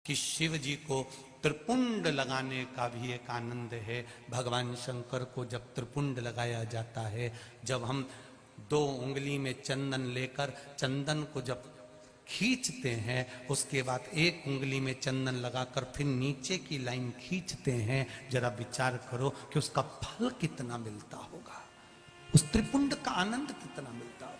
कि शिव जी को त्रिपुंड लगाने का भी एक आनंद है। भगवान शंकर को जब त्रिपुंड लगाया जाता है, जब हम 2 उंगली में चंदन लेकर चंदन को जब खींचते हैं, उसके बाद 1 उंगली में चंदन लगाकर फिर नीचे की लाइन खींचते हैं, जरा विचार करो कि उसका फल कितना मिलता होगा, उस त्रिपुंड का आनंद कितना मिलता होगा।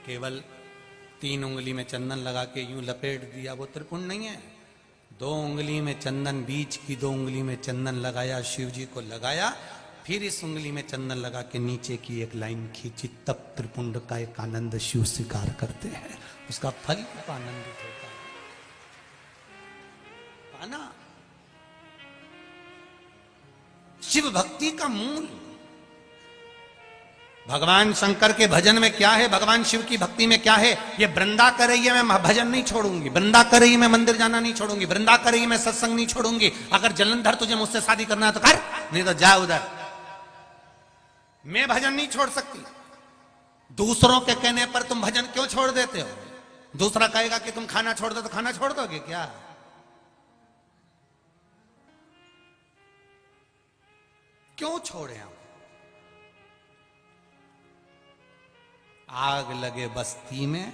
केवल 3 उंगली में चंदन लगा के यूं लपेट दिया, वो त्रिपुंड नहीं है। 2 उंगली में चंदन, बीच की 2 उंगली में चंदन लगाया, शिव जी को लगाया, फिर इस उंगली में चंदन लगा के नीचे की एक लाइन खींची, तब त्रिपुंड का एक आनंद शिव स्वीकार करते हैं, उसका फल को आनंदित होता है ना। शिव भक्ति का मूल भगवान शंकर के भजन में क्या है, भगवान शिव की भक्ति में क्या है। ये वृंदा कर रही है, मैं भजन नहीं छोड़ूंगी, वृंदा कर रही है, मैं मंदिर जाना नहीं छोड़ूंगी, वृंदा कर रही है, मैं सत्संग नहीं छोड़ूंगी। अगर जलंधर तुझे मुझसे शादी करना है तो कर, नहीं तो जा उधर। मैं भजन नहीं छोड़ सकती। दूसरों के कहने पर तुम भजन क्यों छोड़ देते हो? दूसरा कहेगा कि तुम खाना छोड़ दो तो खाना छोड़ दोगे क्या? क्यों छोड़े हम? आग लगे बस्ती में,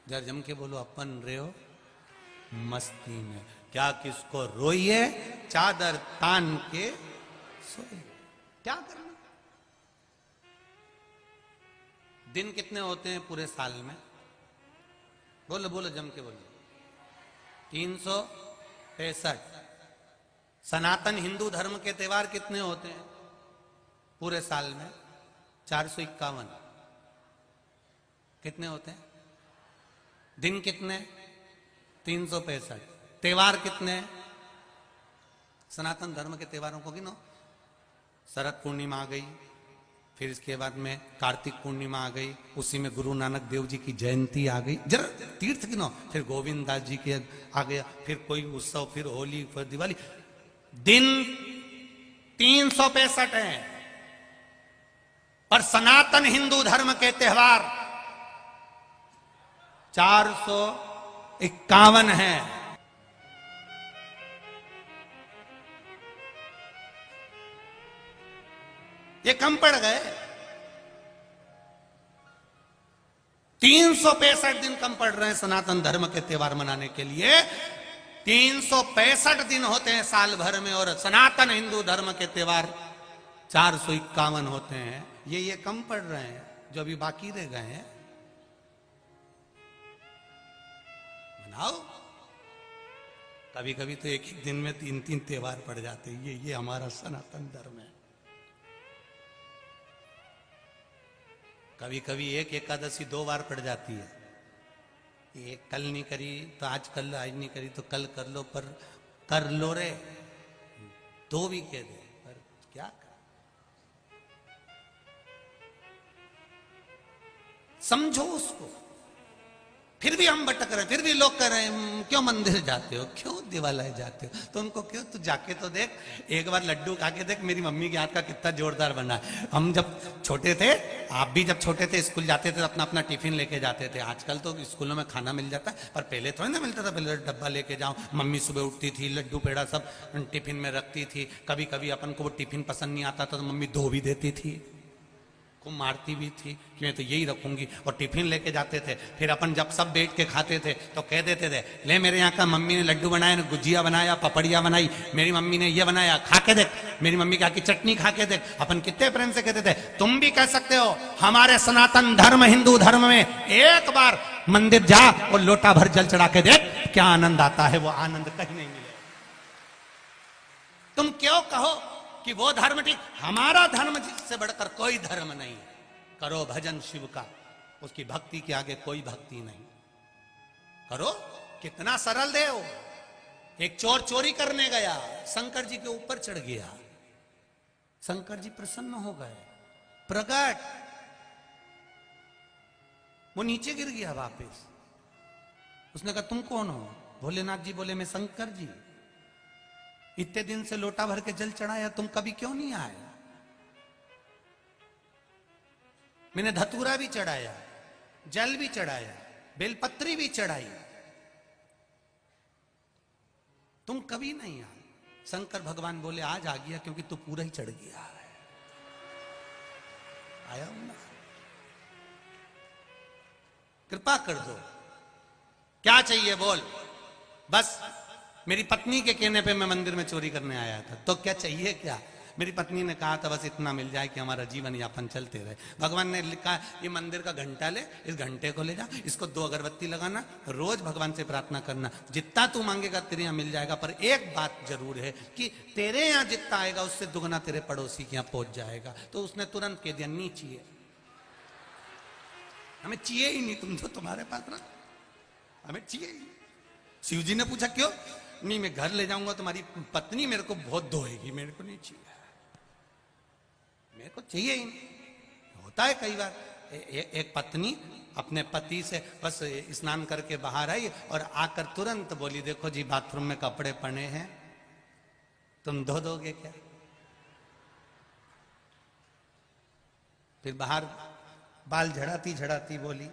जर जम के बोलो, अपन रे हो मस्ती में, क्या किसको रोइए चादर तान के सोए। क्या करना? दिन कितने होते हैं पूरे साल में? बोलो बोलो, जम के बोलो। 365। सनातन हिंदू धर्म के त्योहार कितने होते हैं पूरे साल में? 451। कितने होते हैं? दिन कितने? 365। त्योहार कितने? सनातन धर्म के त्योहारों को गिनो। शरद पूर्णिमा आ गई, फिर इसके बाद में कार्तिक पूर्णिमा आ गई, उसी में गुरु नानक देव जी की जयंती आ गई, जरा तीर्थ गिनो, फिर गोविंद दास जी के आ गया, फिर कोई उत्सव, फिर होली, फिर दिवाली। दिन 365 है, पर सनातन हिंदू धर्म के त्योहार 451 है। ये कम पड़ गए। 365 दिन कम पड़ रहे हैं सनातन धर्म के त्योहार मनाने के लिए। 365 दिन होते हैं साल भर में, और सनातन हिंदू धर्म के त्योहार 451 होते हैं। ये कम पड़ रहे हैं जो अभी बाकी रह गए हैं। मनाओ। कभी कभी तो एक एक दिन में 3-3 त्योहार पड़ जाते हैं। ये हमारा सनातन धर्म है। कभी कभी एक एकादशी 2 बार पड़ जाती है। एक कल नहीं करी तो आज कर लो, आज नहीं करी तो कल कर लो, पर कर लो रे, 2 भी कह दे, पर क्या कर? समझो उसको। फिर भी हम भटक रहे, फिर भी लोग कह रहे हैं क्यों मंदिर जाते हो, क्यों दिवालय जाते हो, तो उनको क्यों, तू जाके तो देख, एक बार लड्डू खा के देख, मेरी मम्मी के हाथ का कितना जोरदार बना है। हम जब छोटे थे, आप भी जब छोटे थे, स्कूल जाते थे, अपना अपना टिफिन लेके जाते थे। आजकल तो स्कूलों में खाना मिल जाता है, पर पहले थोड़ी ना मिलता था। पहले डब्बा लेके जाओ, मम्मी सुबह उठती थी, लड्डू पेड़ा सब टिफिन में रखती थी। कभी कभी अपन को वो टिफिन पसंद नहीं आता था तो मम्मी 2 भी देती थी, को मारती भी थी कि मैं तो यही रखूंगी, और टिफिन लेके जाते थे। फिर अपन जब सब बैठ के खाते थे तो कह देते थे, ले मेरे यहाँ का मम्मी ने लड्डू बनाया, ने गुजिया बनाया, पपड़िया बनाई, मेरी मम्मी ने ये बनाया, खा के देख, मेरी मम्मी की आकी चटनी खा के देख। अपन कितने प्रेम से कहते थे। तुम भी कह सकते हो। हमारे सनातन धर्म, हिंदू धर्म में एक बार मंदिर जा और लोटा भर जल चढ़ा के देख, क्या आनंद आता है। वो आनंद कहीं नहीं मिले। तुम क्यों कहो कि वो धर्म ठीक, हमारा धर्म जिससे बढ़कर कोई धर्म नहीं। करो भजन शिव का, उसकी भक्ति के आगे कोई भक्ति नहीं। करो। कितना सरल देव। एक चोर चोरी करने गया, शंकर जी के ऊपर चढ़ गया, शंकर जी प्रसन्न हो गए, प्रकट। वो नीचे गिर गया वापस। उसने कहा तुम कौन हो? भोलेनाथ जी बोले मैं शंकर जी। इतने दिन से लोटा भर के जल चढ़ाया, तुम कभी क्यों नहीं आए? मैंने धतूरा भी चढ़ाया, जल भी चढ़ाया, बेलपत्री भी चढ़ाई, तुम कभी नहीं आए। शंकर भगवान बोले आज आ गया क्योंकि तू पूरा ही चढ़ गया है। आया हूं ना, कृपा कर दो, क्या चाहिए बोल। बस मेरी पत्नी के कहने पे मैं मंदिर में चोरी करने आया था, तो क्या चाहिए क्या। मेरी पत्नी ने कहा था बस इतना मिल जाए कि हमारा जीवन यापन चलते रहे। भगवान ने लिखा ये मंदिर का घंटा ले, इस घंटे को ले जा, इसको 2 अगरबत्ती लगाना, रोज भगवान से प्रार्थना करना, जितना तू मांगेगा तेरे यहाँ मिल जाएगा। पर एक बात जरूर है कि तेरे यहाँ जितना आएगा उससे दुगना तेरे पड़ोसी के यहाँ पहुंच जाएगा। तो उसने तुरंत कह दिया नहीं चाहिए, हमें चाहिए ही नहीं, तुम तो तुम्हारे पास रख, हमें चाहिए ही नहीं। शिव जी ने पूछा क्यों। नहीं मैं घर ले जाऊंगा तुम्हारी पत्नी मेरे को बहुत धोएगी, मेरे को नहीं चाहिए, मेरे को चाहिए ही नहीं। होता है कई बार एक पत्नी अपने पति से बस स्नान करके बाहर आई और आकर तुरंत बोली देखो जी बाथरूम में कपड़े पड़े हैं, तुम धो दोगे क्या। फिर बाहर बाल झड़ाती झड़ाती बोली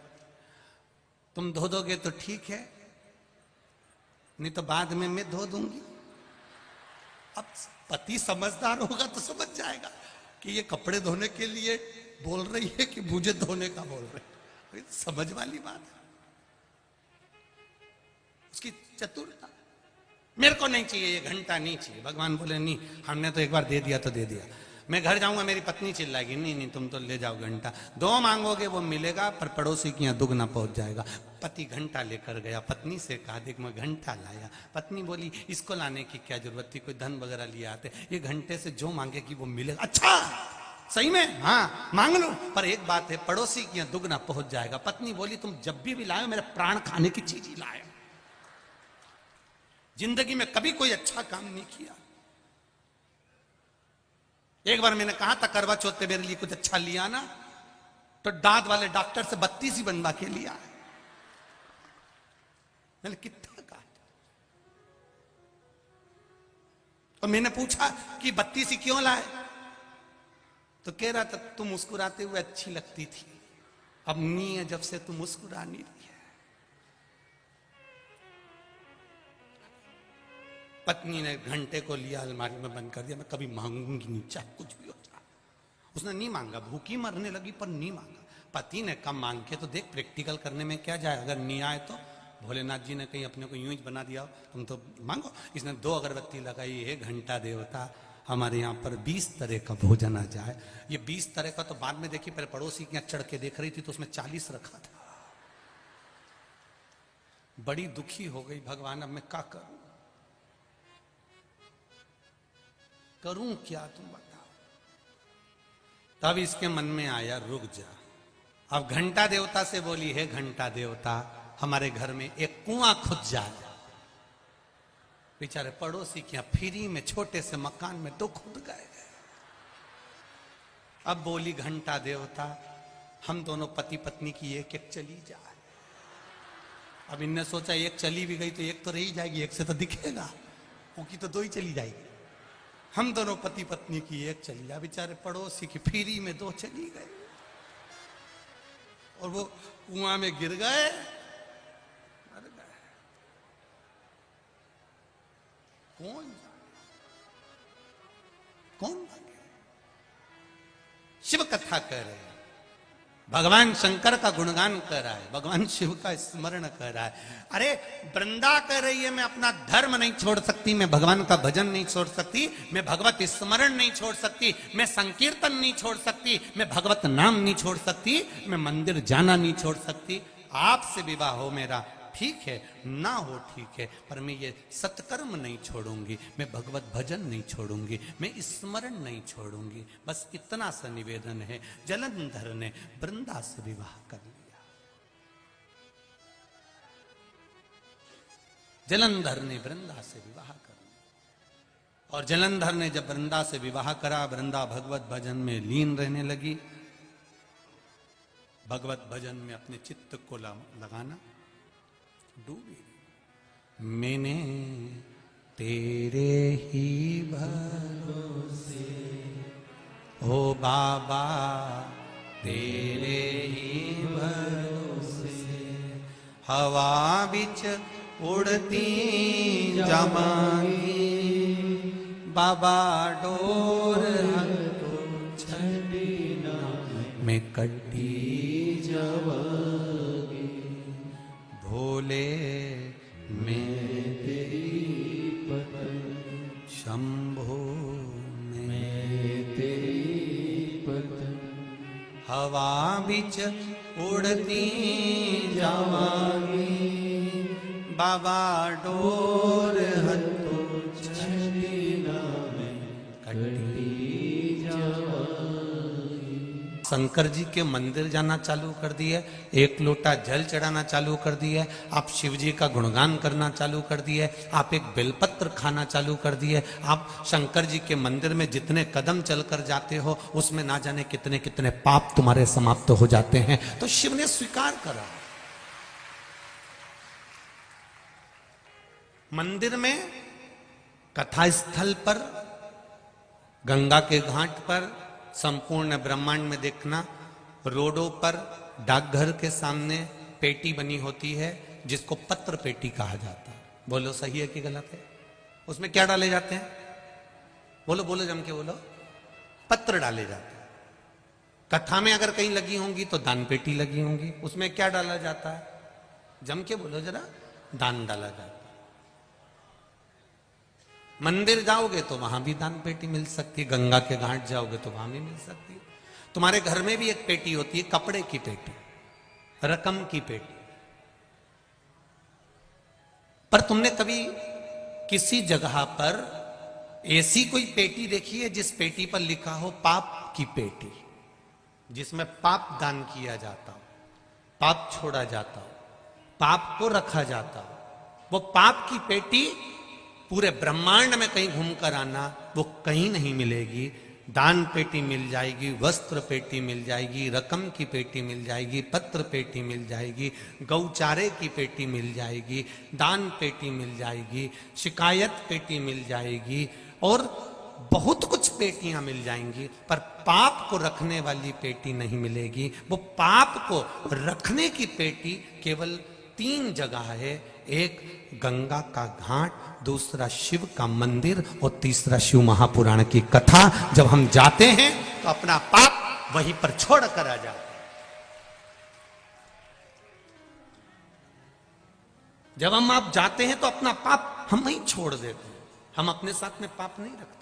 तुम धो दोगे तो ठीक है, नहीं तो बाद में मैं धो दूंगी। अब पति समझदार होगा तो समझ जाएगा कि ये कपड़े धोने के लिए बोल रही है कि मुझे धोने का बोल रही है। समझ वाली बात है, उसकी चतुरता। मेरे को नहीं चाहिए, ये घंटा नहीं चाहिए। भगवान बोले नहीं, हमने तो एक बार दे दिया तो दे दिया। मैं घर जाऊंगा मेरी पत्नी चिल्लाएगी नहीं नहीं तुम तो ले जाओ घंटा, 2 मांगोगे वो मिलेगा पर पड़ोसी के यहाँ दुगना पहुंच जाएगा। पति घंटा लेकर गया, पत्नी से कहा देख मैं घंटा लाया। पत्नी बोली इसको लाने की क्या जरूरत थी, कोई धन वगैरह लिए आते, ये घंटे से जो मांगेगी वो मिलेगा। अच्छा सही में, हाँ मांग लो, पर एक बात है पड़ोसी के यहाँ दुगना पहुंच जाएगा। पत्नी बोली तुम जब भी लाए मेरे प्राण खाने की चीज ही लाए, जिंदगी में कभी कोई अच्छा काम नहीं किया। एक बार मैंने कहा था करवा चौथ पे मेरे लिए कुछ अच्छा लिया ना, तो दांत वाले डॉक्टर से 32 ही बनवा के लिया है। मैंने कितना कहा, और मैंने पूछा कि 32 ही क्यों लाए, तो कह रहा था तुम मुस्कुराते हुए अच्छी लगती थी, अब नहीं है जब से तुम मुस्कुरा नहीं रही है। पत्नी ने घंटे को लिया अलमारी में बंद कर दिया, मैं कभी मांगूंगी नहीं चाहे कुछ भी हो जाए। उसने नहीं मांगा, भूखी मरने लगी पर नहीं मांगा। पति ने कम मांग के तो देख प्रैक्टिकल करने में क्या जाए, अगर नहीं आए तो भोलेनाथ जी ने कहीं अपने को यूं ही बना दिया तुम तो मांगो। इसने 2 अगरबत्ती लगाई, है घंटा देवता हमारे यहाँ पर 20 तरह का भोजन आ जाए। ये 20 तरह का तो बाद में देखी, पहले पड़ोसी के यहाँ चढ़ के देख रही थी तो उसमें 40 रखा था। बड़ी दुखी हो गई, भगवान अब मैं क्या करूं, करूं क्या तुम बताओ। तब इसके मन में आया रुक जा। अब घंटा देवता से बोली है घंटा देवता हमारे घर में एक कुआं खुद जाए। बेचारे पड़ोसी के यहाँ फ्री में छोटे से मकान में 2 खुद गए। अब बोली घंटा देवता हम दोनों पति पत्नी की एक चली जाए। अब इनने सोचा एक चली भी गई तो एक तो रही जाएगी, एक से तो दिखेगा, उनकी तो 2 ही चली जाएगी। हम दोनों पति पत्नी की एक चली जाए। बेचारे पड़ोसी की फ्री में 2 चली गए और वो कुआं में गिर गए, मर गए। कौन भागे? शिव कथा कर रहे हैं, भगवान शंकर का गुणगान कर रहा है, भगवान शिव का स्मरण कर रहा है। अरे वृंदा कह रही है मैं अपना धर्म नहीं छोड़ सकती, मैं भगवान का भजन नहीं छोड़ सकती, मैं भगवत स्मरण नहीं छोड़ सकती, मैं संकीर्तन नहीं छोड़ सकती, मैं भगवत नाम नहीं छोड़ सकती, मैं मंदिर जाना नहीं छोड़ सकती। आपसे विवाह हो मेरा ठीक है, ना हो ठीक है, पर मैं ये सत्कर्म नहीं छोड़ूंगी, मैं भगवत भजन नहीं छोड़ूंगी, मैं स्मरण नहीं छोड़ूंगी। बस इतना सा निवेदन है। जलंधर ने वृंदा से विवाह कर लिया। जलंधर ने वृंदा से विवाह कर लिया और जलंधर ने जब वृंदा से विवाह करा, वृंदा भगवत भजन में लीन रहने लगी। भगवत भजन में अपने चित्त को लगाना डूबी। मैंने तेरे ही भरोसे ओ बाबा, तेरे हवा बिच उड़ती जावांगी, बाबा डोर में कटी जावांगी, भोले में तेरी पतंग, शंभो में तेरी पतंग, हवा बिच उड़ती जावांगी, बाबा डोर हथो छड़ीना में कटी जावांगी। शंकर जी के मंदिर जाना चालू कर दिए, एक लोटा जल चढ़ाना चालू कर दिए, आप शिव जी का गुणगान करना चालू कर दिए, आप एक बेलपत्र खाना चालू कर दिए, आप शंकर जी के मंदिर में जितने कदम चलकर जाते हो उसमें ना जाने कितने कितने पाप तुम्हारे समाप्त हो जाते हैं। तो शिव ने स्वीकार करा। मंदिर में, कथा स्थल पर, गंगा के घाट पर, संपूर्ण ब्रह्मांड में देखना, रोडों पर, डाकघर के सामने पेटी बनी होती है जिसको पत्र पेटी कहा जाता है। बोलो सही है कि गलत है? उसमें क्या डाले जाते हैं? बोलो बोलो, जम के बोलो। पत्र डाले जाते हैं। कथा में अगर कहीं लगी होंगी तो दान पेटी लगी होंगी, उसमें क्या डाला जाता है? जम के बोलो जरा। दान डाला जाता है। मंदिर जाओगे तो वहां भी दान पेटी मिल सकती है, गंगा के घाट जाओगे तो वहां भी मिल सकती है। तुम्हारे घर में भी एक पेटी होती है, कपड़े की पेटी, रकम की पेटी। पर तुमने कभी किसी जगह पर ऐसी कोई पेटी देखी है जिस पेटी पर लिखा हो पाप की पेटी, जिसमें पाप दान किया जाता हो, पाप छोड़ा जाता हो, पाप को रखा जाता हो? वो पाप की पेटी पूरे ब्रह्मांड में कहीं घूमकर आना, वो कहीं नहीं मिलेगी। दान पेटी मिल जाएगी, वस्त्र पेटी मिल जाएगी, रकम की पेटी मिल जाएगी, पत्र पेटी मिल जाएगी, गौचारे की पेटी मिल जाएगी, दान पेटी मिल जाएगी, शिकायत पेटी मिल जाएगी, और बहुत कुछ पेटियां मिल जाएंगी, पर पाप को रखने वाली पेटी नहीं मिलेगी। वो पाप को रखने की पेटी केवल 3 जगह है, एक गंगा का घाट, दूसरा शिव का मंदिर, और तीसरा शिव महापुराण की कथा। जब हम जाते हैं तो अपना पाप वहीं पर छोड़ कर आ जाते हैं। जब हम आप जाते हैं तो अपना पाप हम वहीं छोड़ देते हैं, हम अपने साथ में पाप नहीं रखते।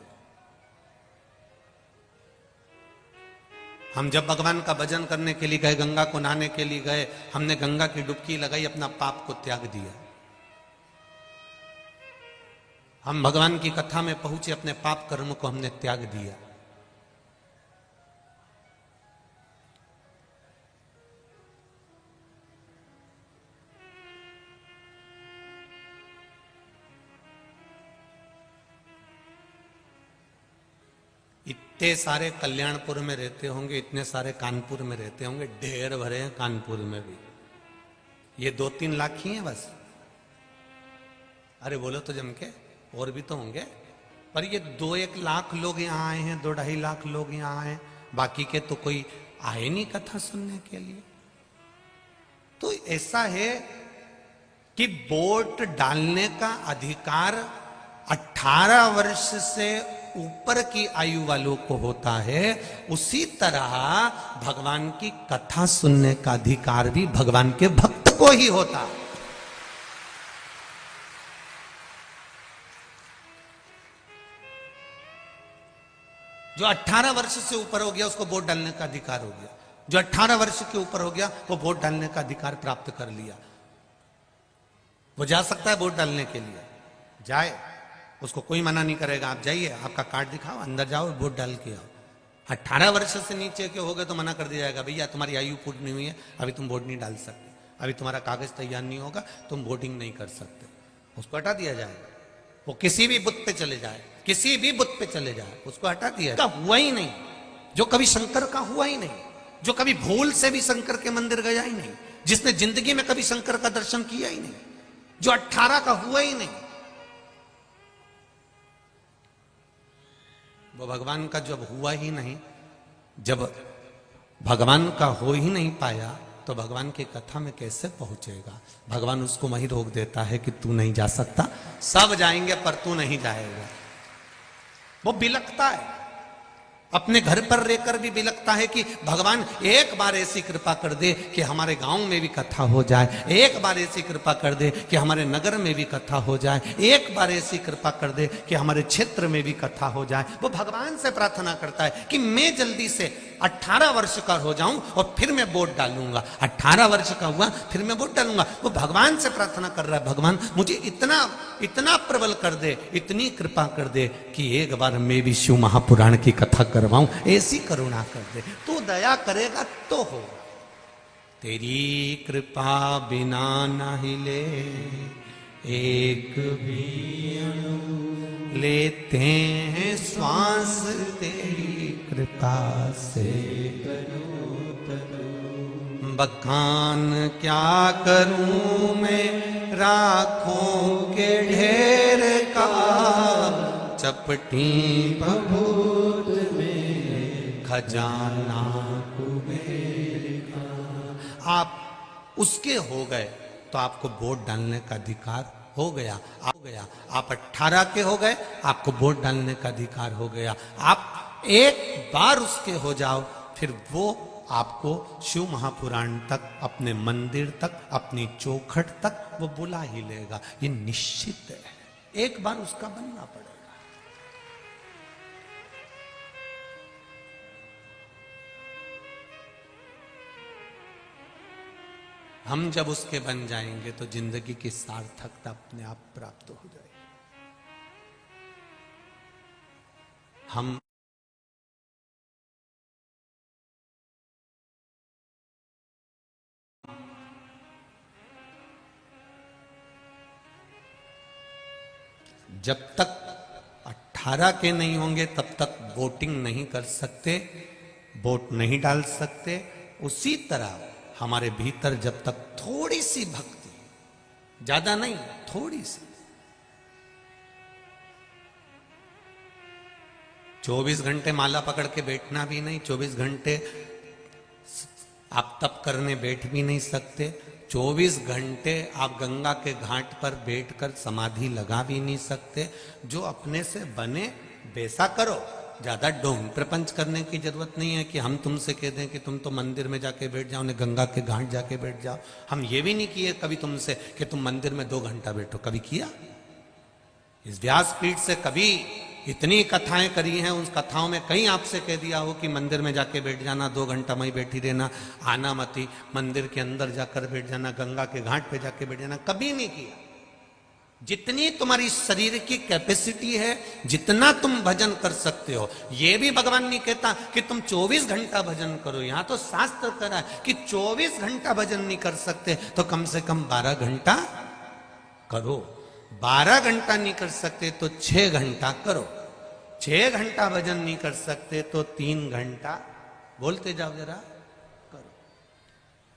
हम जब भगवान का भजन करने के लिए गए, गंगा को नहाने के लिए गए, हमने गंगा की डुबकी लगाई, अपना पाप को त्याग दिया। हम भगवान की कथा में पहुंचे, अपने पाप कर्म को हमने त्याग दिया। इतने सारे कल्याणपुर में रहते होंगे, इतने सारे कानपुर में रहते होंगे, ढेर भरे हैं कानपुर में भी। ये 2-3 लाख ही हैं बस। अरे बोलो तो जम के, और भी तो होंगे। पर ये 2-1 लाख लोग यहाँ आए हैं, 2-2.5 लाख लोग यहाँ आए, बाकी के तो कोई आए नहीं कथा सुनने के लिए। तो ऐसा है कि वोट डालने का अधिकार 18 वर्ष से ऊपर की आयु वालों को होता है, उसी तरह भगवान की कथा सुनने का अधिकार भी भगवान के भक्त को ही होता है। जो 18 वर्ष से ऊपर हो गया उसको वोट डालने का अधिकार हो गया। जो 18 वर्ष के ऊपर हो गया वो वोट डालने का अधिकार प्राप्त कर लिया। वो जा सकता है वोट डालने के लिए, जाए, उसको कोई मना नहीं करेगा। आप जाइए, आपका कार्ड दिखाओ, अंदर जाओ, वोट डाल के आओ। 18 वर्ष से नीचे के हो गए तो मना कर दिया जाएगा, भैया तुम्हारी आयु पूरी नहीं हुई है, अभी तुम वोट नहीं डाल सकते, अभी तुम्हारा कागज तैयार नहीं होगा, तुम वोटिंग नहीं कर सकते। उसको हटा दिया जाएगा। वो किसी भी बुथ पे चले जाए, किसी भी बुथ पे चले जाए, उसको हटा दिया। का हुआ ही नहीं, जो कभी शंकर का हुआ ही नहीं, जो कभी भूल से भी शंकर के मंदिर गया ही नहीं, जिसने जिंदगी में कभी शंकर का दर्शन किया ही नहीं, जो 18 का हुआ ही नहीं, वो भगवान का जब हुआ ही नहीं, जब भगवान का हो ही नहीं पाया, तो भगवान की कथा में कैसे पहुंचेगा? भगवान उसको वहीं रोक देता है कि तू नहीं जा सकता, सब जाएंगे पर तू नहीं जाएगा। वो बिलखता है, अपने घर पर रहकर भी बिलखता है कि भगवान एक बार ऐसी कृपा कर दे कि हमारे गांव में भी कथा हो जाए, एक बार ऐसी कृपा कर दे कि हमारे नगर में भी कथा हो जाए, एक बार ऐसी कृपा कर दे कि हमारे क्षेत्र में भी कथा हो जाए। वो भगवान से प्रार्थना करता है कि मैं जल्दी से 18 वर्ष का हो जाऊं और फिर मैं वोट डालूंगा। 18 वर्ष का हुआ फिर मैं वोट डालूंगा। वो भगवान से प्रार्थना कर रहा है, भगवान मुझे इतना इतना प्रबल कर दे, इतनी कृपा कर दे कि एक बार मैं भी शिव महापुराण की कथा करवाऊं, ऐसी करुणा कर दे। तू दया करेगा तो होगा। तेरी कृपा बिना न हिले एक भी अणु, लेते हैं श्वास तेरी कृपा से। बखान क्या करूं मैं राखों के ढेर का, चपटी भभूत में खजाना कुबेर का। आप उसके हो गए तो आपको वोट डालने का अधिकार हो गया। आप 18 के हो गए, आपको वोट डालने का अधिकार हो गया। आप एक बार उसके हो जाओ, फिर वो आपको शिव महापुराण तक, अपने मंदिर तक, अपनी चौखट तक वो बुला ही लेगा। ये निश्चित है, एक बार उसका बनना पड़ेगा। हम जब उसके बन जाएंगे तो जिंदगी की सार्थकता अपने आप प्राप्त हो जाएगी। हम जब तक 18 के नहीं होंगे तब तक वोटिंग नहीं कर सकते, वोट नहीं डाल सकते। उसी तरह हमारे भीतर जब तक थोड़ी सी भक्ति, ज्यादा नहीं, थोड़ी सी, 24 घंटे माला पकड़ के बैठना भी नहीं, 24 घंटे आप तप करने बैठ भी नहीं सकते, 24 घंटे आप गंगा के घाट पर बैठकर समाधि लगा भी नहीं सकते। जो अपने से बने वैसा करो, ज्यादा ढोंग प्रपंच करने की जरूरत नहीं है कि हम तुमसे कह दें कि तुम तो मंदिर में जाके बैठ जाओ, ने गंगा के घाट जाके बैठ जाओ। हम ये भी नहीं किए कभी तुमसे कि तुम मंदिर में 2 घंटा बैठो, कभी किया? इस व्यासपीठ से कभी इतनी कथाएं करी हैं, उन कथाओं में कहीं आपसे कह दिया हो कि मंदिर में जाके बैठ जाना, 2 घंटा वहीं बैठी रहना, आना मती, मंदिर के अंदर जाकर बैठ जाना, गंगा के घाट पे जाके बैठ जाना, कभी नहीं किया। जितनी तुम्हारी शरीर की कैपेसिटी है, जितना तुम भजन कर सकते हो, ये भी भगवान नहीं कहता कि तुम 24 घंटा भजन करो। यहां तो शास्त्र करा है कि 24 घंटा भजन नहीं कर सकते तो कम से कम 12 घंटा करो। 12 घंटा नहीं कर सकते तो 6 घंटा करो। 6 घंटा भजन नहीं कर सकते तो 3 घंटा, बोलते जाओ जरा, करो।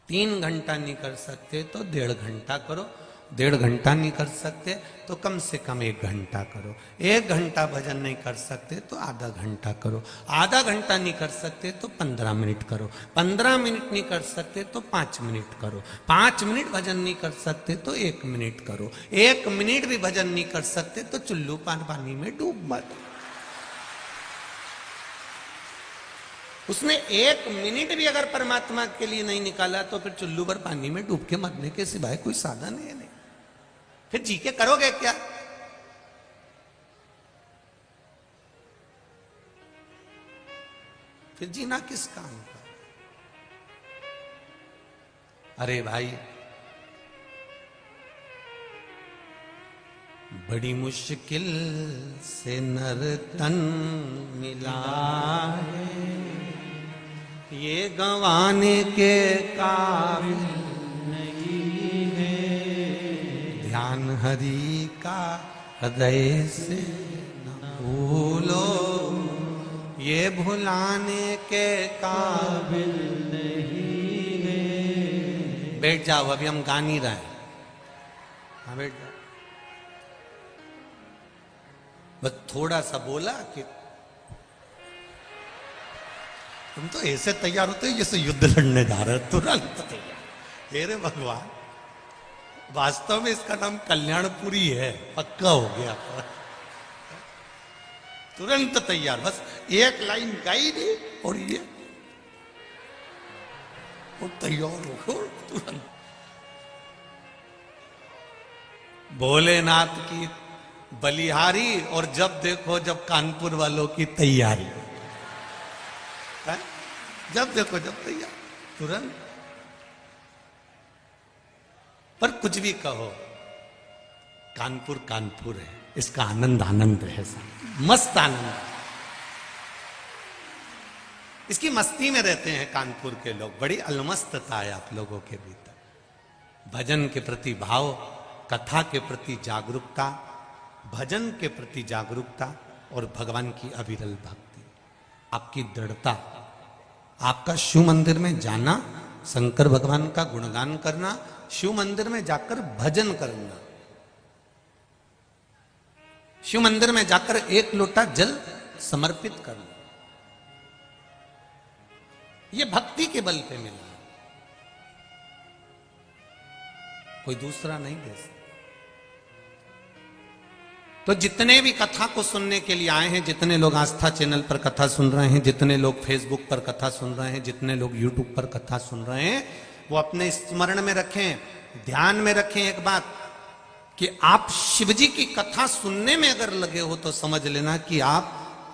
3 घंटा नहीं कर सकते तो 1.5 घंटा करो। 1.5 घंटा नहीं कर सकते तो कम से कम 1 घंटा करो। 1 घंटा भजन नहीं कर सकते तो आधा घंटा करो। आधा घंटा नहीं कर सकते तो 15 मिनट करो। 15 मिनट नहीं कर सकते तो 5 मिनट करो। 5 मिनट भजन नहीं कर सकते तो 1 मिनट करो। 1 मिनट भी भजन नहीं कर सकते तो चुल्लू पानी में डूब मत। उसने 1 मिनट भी अगर परमात्मा के लिए नहीं निकाला तो फिर चुल्लू पर पानी में डूब के मरने के सिवाय कोई साधन है नहीं। फिर जी के करोगे क्या? फिर जीना किस काम का? अरे भाई, बड़ी मुश्किल से नर तन मिला है, ये गंवाने के काबिल नहीं है। ध्यान हरि का हृदय से न भूलो, ये भुलाने के काबिल नहीं है। बैठ जाओ, अभी हम गा नहीं रहे हैं। हाँ बैठ जाओ। बस थोड़ा सा बोला कि तुम तो ऐसे तैयार होते हो जैसे युद्ध लड़ने जा रहे हो, तुरंत तैयार। हे रे भगवान, वास्तव में इसका नाम कल्याणपुरी है, पक्का हो गया। तुरंत तैयार, बस एक लाइन गाई नहीं और ये और तैयार हो तुरंत। भोलेनाथ की बलिहारी, और जब देखो जब कानपुर वालों की तैयारी है? जब देखो जब तैयार, तुरंत। पर कुछ भी कहो, कानपुर कानपुर है, इसका आनंद आनंद है, मस्त आनंद। इसकी मस्ती में रहते हैं कानपुर के लोग, बड़ी अलमस्तता है आप लोगों के भीतर। भजन के प्रति भाव, कथा के प्रति जागरूकता, भजन के प्रति जागरूकता और भगवान की अविरल भक्ति, आपकी दृढ़ता, आपका शिव मंदिर में जाना, शंकर भगवान का गुणगान करना, शिव मंदिर में जाकर भजन करना, शिव मंदिर में जाकर एक लोटा जल समर्पित करना, यह भक्ति के बल पे मिला, कोई दूसरा नहीं दे सकता। तो जितने भी कथा को सुनने के लिए आए हैं, जितने लोग आस्था चैनल पर कथा सुन रहे हैं, जितने लोग फेसबुक पर कथा सुन रहे हैं, जितने लोग यूट्यूब पर कथा सुन रहे हैं, वो अपने स्मरण में रखें, ध्यान में रखें एक बात, कि आप शिवजी की कथा सुनने में अगर लगे हो तो समझ लेना कि आप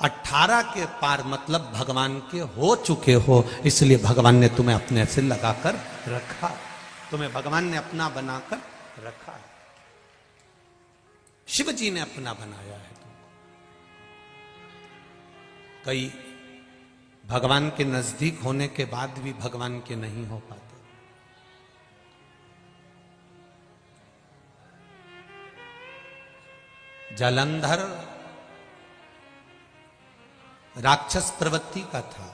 18 के पार मतलब भगवान के हो चुके हो। इसलिए भगवान ने तुम्हें अपने से लगाकर रखा, तुम्हें भगवान ने अपना बनाकर रखा है, शिव जी ने अपना बनाया है तुमको। कई भगवान के नजदीक होने के बाद भी भगवान के नहीं हो पाते। जालंधर राक्षस प्रवृत्ति का था,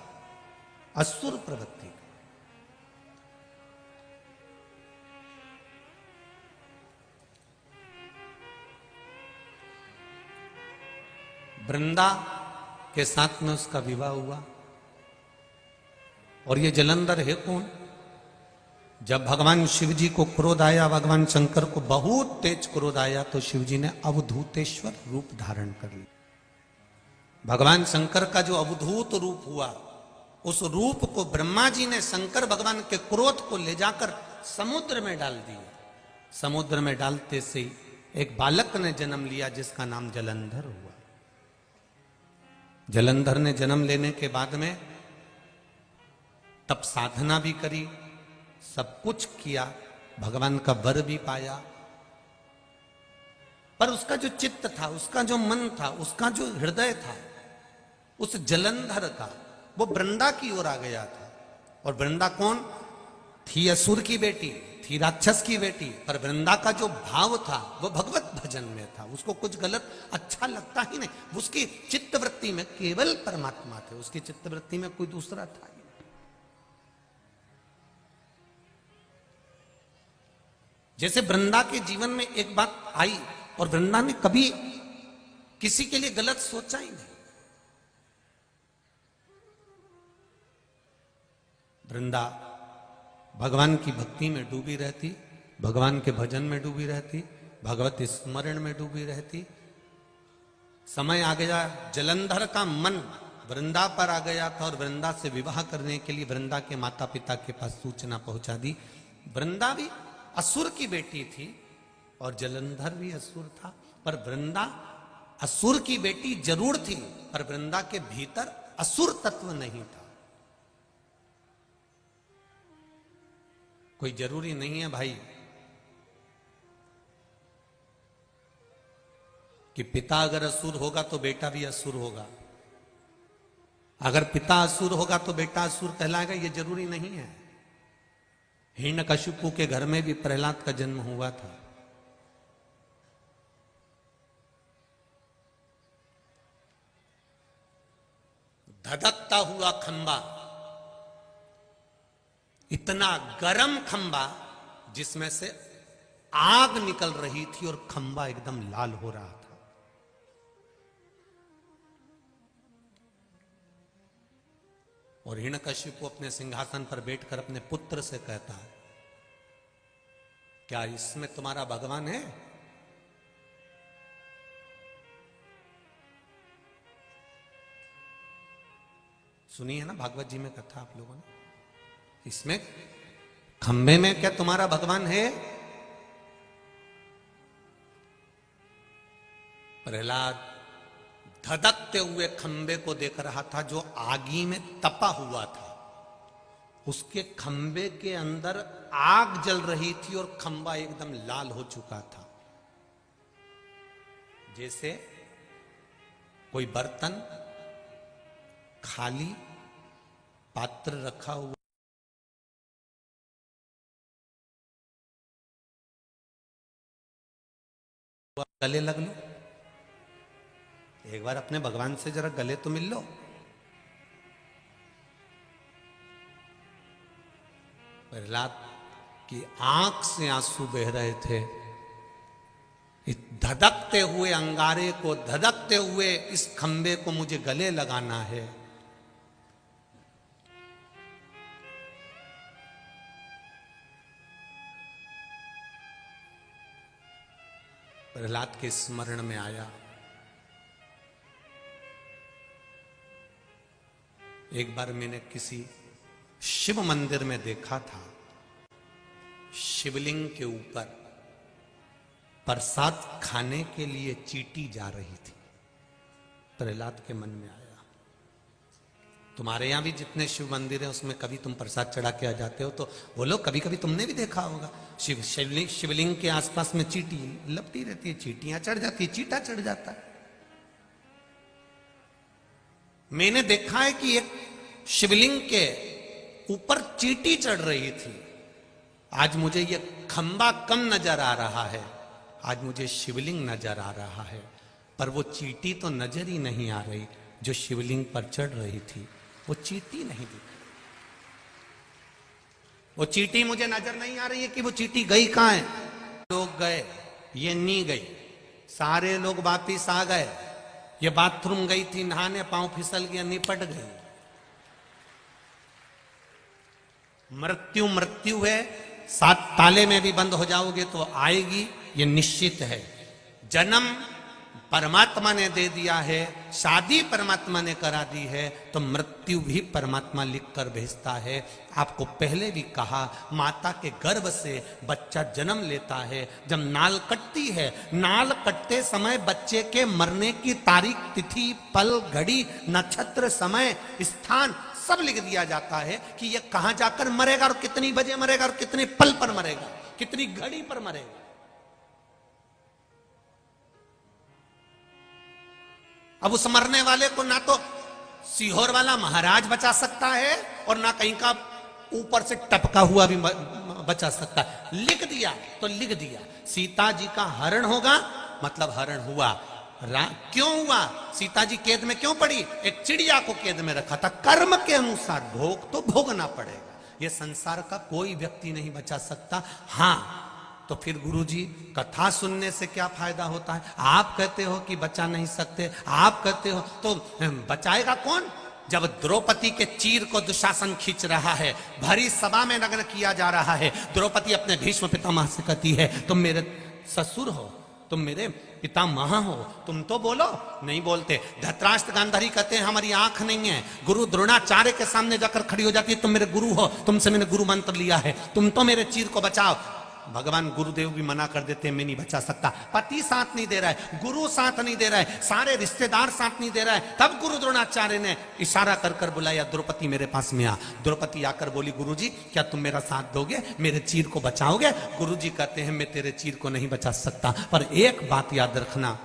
असुर प्रवृत्ति का। वृंदा के साथ में उसका विवाह हुआ, और ये जलंधर है कौन? जब भगवान शिव जी को क्रोध आया, भगवान शंकर को बहुत तेज क्रोध आया, तो शिव जी ने अवधूतेश्वर रूप धारण कर लिया। भगवान शंकर का जो अवधूत रूप हुआ, उस रूप को ब्रह्मा जी ने शंकर भगवान के क्रोध को ले जाकर समुद्र में डाल दिया। समुद्र में डालते से एक बालक ने जन्म लिया जिसका नाम जलंधर हुआ। जलंधर ने जन्म लेने के बाद में तब साधना भी करी, सब कुछ किया, भगवान का वर भी पाया, पर उसका जो चित्त था, उसका जो मन था, उसका जो हृदय था, उस जलंधर का, वो वृंदा की ओर आ गया था। और वृंदा कौन थी? असुर की बेटी थी, राक्षस की बेटी, पर वृंदा का जो भाव था वो भगवत भजन में था। उसको कुछ गलत अच्छा लगता ही नहीं, उसकी चित्तवृत्ति में केवल परमात्मा थे, उसकी चित्तवृत्ति में कोई दूसरा था ही। जैसे वृंदा के जीवन में एक बात आई, और वृंदा ने कभी किसी के लिए गलत सोचा ही नहीं। वृंदा भगवान की भक्ति में डूबी रहती, भगवान के भजन में डूबी रहती, भगवत स्मरण में डूबी रहती। समय आ गया, जलंधर का मन वृंदा पर आ गया था, और वृंदा से विवाह करने के लिए वृंदा के माता पिता के पास सूचना पहुंचा दी। वृंदा भी असुर की बेटी थी और जलंधर भी असुर था, पर वृंदा असुर की बेटी जरूर थी, पर वृंदा के भीतर असुर तत्व नहीं था। कोई जरूरी नहीं है भाई कि पिता अगर असुर होगा तो बेटा भी असुर होगा, अगर पिता असुर होगा तो बेटा असुर कहलाएगा, ये जरूरी नहीं है। हिरण्यकशिपु के घर में भी प्रहलाद का जन्म हुआ था। धधकता हुआ खंबा, इतना गर्म खंबा जिसमें से आग निकल रही थी और खंबा एकदम लाल हो रहा था। और हिरण्यकशिपु अपने सिंहासन पर बैठकर अपने पुत्र से कहता है, क्या इसमें तुम्हारा भगवान है? सुनी है ना भागवत जी में कथा आप लोगों ने? इसमें खंबे में क्या तुम्हारा भगवान है? प्रहलाद धधकते हुए खंबे को देख रहा था जो आगी में तपा हुआ था। उसके खंबे के अंदर आग जल रही थी और खंबा एकदम लाल हो चुका था। जैसे कोई बर्तन खाली पात्र रखा हुआ गले लग लो, एक बार अपने भगवान से जरा गले तो मिल लो। प्रहलाद की आंख से आंसू बह रहे थे। इस धधकते हुए अंगारे को, धधकते हुए इस खंबे को मुझे गले लगाना है। प्रहलाद के स्मरण में आया, एक बार मैंने किसी शिव मंदिर में देखा था, शिवलिंग के ऊपर प्रसाद खाने के लिए चींटी जा रही थी। प्रहलाद के मन में आया, तुम्हारे यहां भी जितने शिव मंदिर है उसमें कभी तुम प्रसाद चढ़ा के आ जाते हो, तो बोलो कभी कभी तुमने भी देखा होगा शिवलिंग के आसपास में चींटी लपटी रहती है, चींटियां चढ़ जाती है, चींटा चढ़ जाता है। मैंने देखा है कि एक शिवलिंग के ऊपर चींटी चढ़ रही थी। आज मुझे यह खंबा कम नजर आ रहा है, आज मुझे शिवलिंग नजर आ रहा है, पर वो चींटी तो नजर ही नहीं आ रही जो शिवलिंग पर चढ़ रही थी। वो चींटी नहीं दिख रही, वो चींटी मुझे नजर नहीं आ रही है कि वो चींटी गई कहां है। लोग गए, ये नहीं गई, सारे लोग वापिस आ गए। ये बाथरूम गई थी नहाने, पांव फिसल गया, निपट गई। मृत्यु मृत्यु है, 7 ताले में भी बंद हो जाओगे तो आएगी, ये निश्चित है। जन्म परमात्मा ने दे दिया है, शादी परमात्मा ने करा दी है, तो मृत्यु भी परमात्मा लिख कर भेजता है। आपको पहले भी कहा, माता के गर्भ से बच्चा जन्म लेता है। जब नाल कटती है, नाल कटते समय बच्चे के मरने की तारीख, तिथि, पल, घड़ी, नक्षत्र, समय, स्थान सब लिख दिया जाता है कि यह कहां जाकर मरेगा और कितनी बजे मरेगा और कितने पल पर मरेगा, कितनी घड़ी पर मरेगा। अब उस मरने वाले को ना तो सीहोर वाला महाराज बचा सकता है और ना कहीं का ऊपर से टपका हुआ भी बचा सकता है। लिख दिया तो लिख दिया, सीता जी का हरण होगा, मतलब हरण हुआ। क्यों हुआ? सीता जी कैद में क्यों पड़ी? एक चिड़िया को कैद में रखा था। कर्म के अनुसार भोग तो भोगना पड़ेगा, यह संसार का कोई व्यक्ति नहीं बचा सकता। हाँ, तो फिर गुरुजी कथा सुनने से क्या फायदा होता है? आप कहते हो कि बचा नहीं सकते, आप कहते हो, तो बचाएगा कौन? जब द्रौपदी के चीर को दुशासन खींच रहा है, भरी सभा में नग्न किया जा रहा है, द्रौपदी अपने भीष्म पितामह से कहती है, तुम मेरे ससुर हो, तुम मेरे पितामह हो, तुम तो बोलो। नहीं बोलते। धृतराष्ट्र गांधारी कहते हैं हमारी आंख नहीं है। गुरु द्रोणाचार्य के सामने जाकर खड़ी हो जाती है, तुम मेरे गुरु हो, तुमसे मैंने गुरु मंत्र लिया है, तुम तो मेरे चीर को बचाओ। भगवान गुरुदेव भी मना कर देते हैं, मैं नहीं बचा सकता। पति साथ नहीं दे रहा है, गुरु साथ नहीं दे रहा है, सारे रिश्तेदार साथ नहीं दे रहा है। तब गुरु द्रोणाचार्य ने इशारा कर कर बुलाया, द्रौपदी मेरे पास में आ। द्रौपदी आकर बोली, गुरुजी क्या तुम मेरा साथ दोगे, मेरे चीर को बचाओगे? गुरुजी कहते हैं मैं तेरे चीर को नहीं बचा सकता, पर एक बात याद रखना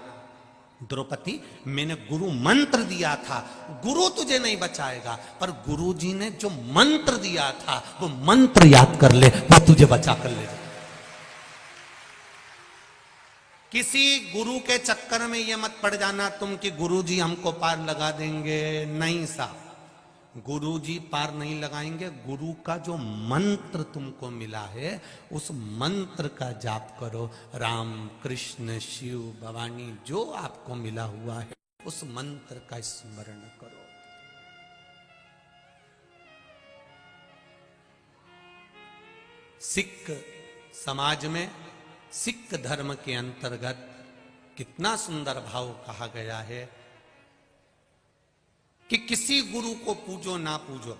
द्रौपदी, मैंने गुरु मंत्र दिया था, गुरु तुझे नहीं बचाएगा, पर गुरुजी ने जो मंत्र दिया था वो मंत्र याद कर ले, वो तुझे बचा कर ले। किसी गुरु के चक्कर में यह मत पड़ जाना तुम कि गुरुजी हमको पार लगा देंगे। नहीं साहब, गुरुजी पार नहीं लगाएंगे। गुरु का जो मंत्र तुमको मिला है उस मंत्र का जाप करो। राम, कृष्ण, शिव, भवानी, जो आपको मिला हुआ है उस मंत्र का स्मरण करो। सिख समाज में सिख धर्म के अंतर्गत कितना सुंदर भाव कहा गया है कि किसी गुरु को पूजो ना पूजो।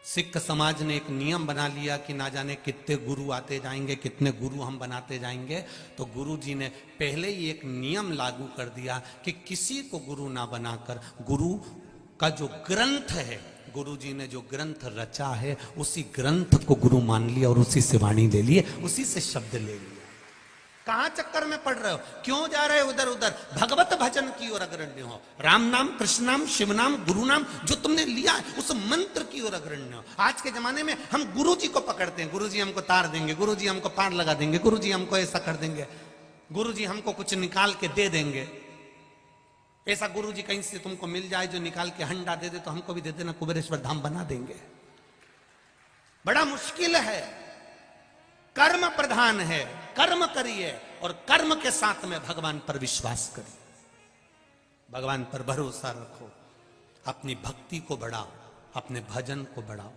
सिख समाज ने एक नियम बना लिया कि ना जाने कितने गुरु आते जाएंगे, कितने गुरु हम बनाते जाएंगे। तो गुरु जी ने पहले ही एक नियम लागू कर दिया कि किसी को गुरु ना बनाकर गुरु का जो ग्रंथ है, गुरु जी ने जो ग्रंथ रचा है उसी ग्रंथ को गुरु मान लिया और उसी से वाणी ले लिए, उसी से शब्द ले लिया। कहां चक्कर में पड़ रहे हो, क्यों जा रहे हो उधर उधर? भगवत भजन की ओर अग्रण्य हो। राम नाम, कृष्ण नाम, शिव नाम, गुरु नाम जो तुमने लिया है उस मंत्र की ओर अग्रण्य हो। आज के जमाने में हम गुरु जी को पकड़ते हैं, गुरु जी हमको तार देंगे, गुरु जी हमको पार लगा देंगे, गुरु जी हमको ऐसा कर देंगे, गुरु जी हमको कुछ निकाल के दे देंगे। ऐसा गुरु जी कहीं से तुमको मिल जाए जो निकाल के हंडा दे दे तो हमको भी दे देना, कुबेरेश्वर धाम बना देंगे। बड़ा मुश्किल है, कर्म प्रधान है। कर्म करिए और कर्म के साथ में भगवान पर विश्वास करिए, भगवान पर भरोसा रखो, अपनी भक्ति को बढ़ाओ, अपने भजन को बढ़ाओ।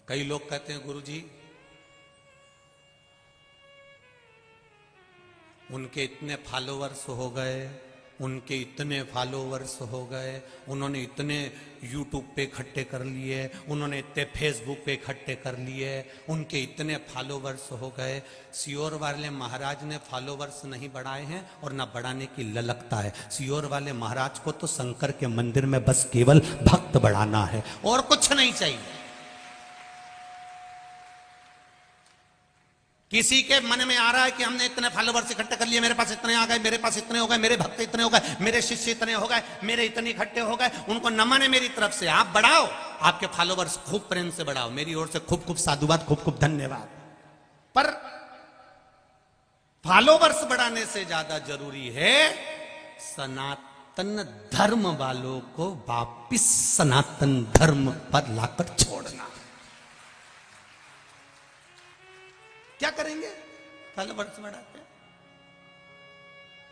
कई लोग कहते हैं गुरुजी उनके इतने फॉलोवर्स हो गए, उनके इतने फॉलोवर्स हो गए, उन्होंने इतने यूट्यूब पे इकट्ठे कर लिए, उन्होंने इतने फेसबुक पे इकट्ठे कर लिए, उनके इतने फॉलोवर्स हो गए। सियोर वाले महाराज ने फॉलोवर्स नहीं बढ़ाए हैं और ना बढ़ाने की ललकता है। सियोर वाले महाराज को तो शंकर के मंदिर में बस केवल भक्त बढ़ाना है और कुछ नहीं चाहिए। किसी के मन में आ रहा है कि हमने इतने फॉलोवर्स इकट्ठे कर लिए, मेरे पास इतने आ गए, मेरे पास इतने हो गए, मेरे भक्त इतने हो गए, मेरे शिष्य इतने हो गए, मेरे इतने इकट्ठे हो गए, उनको नमन है मेरी तरफ से। आप बढ़ाओ, आपके फॉलोवर्स खूब प्रेम से बढ़ाओ, मेरी ओर से खूब खूब साधुवाद, खूब खूब धन्यवाद। पर फॉलोवर्स बढ़ाने से ज्यादा जरूरी है सनातन धर्म वालों को वापिस सनातन धर्म पर लाकर छोड़ना। क्या करेंगे? फॉलोवर्स बढ़ाते,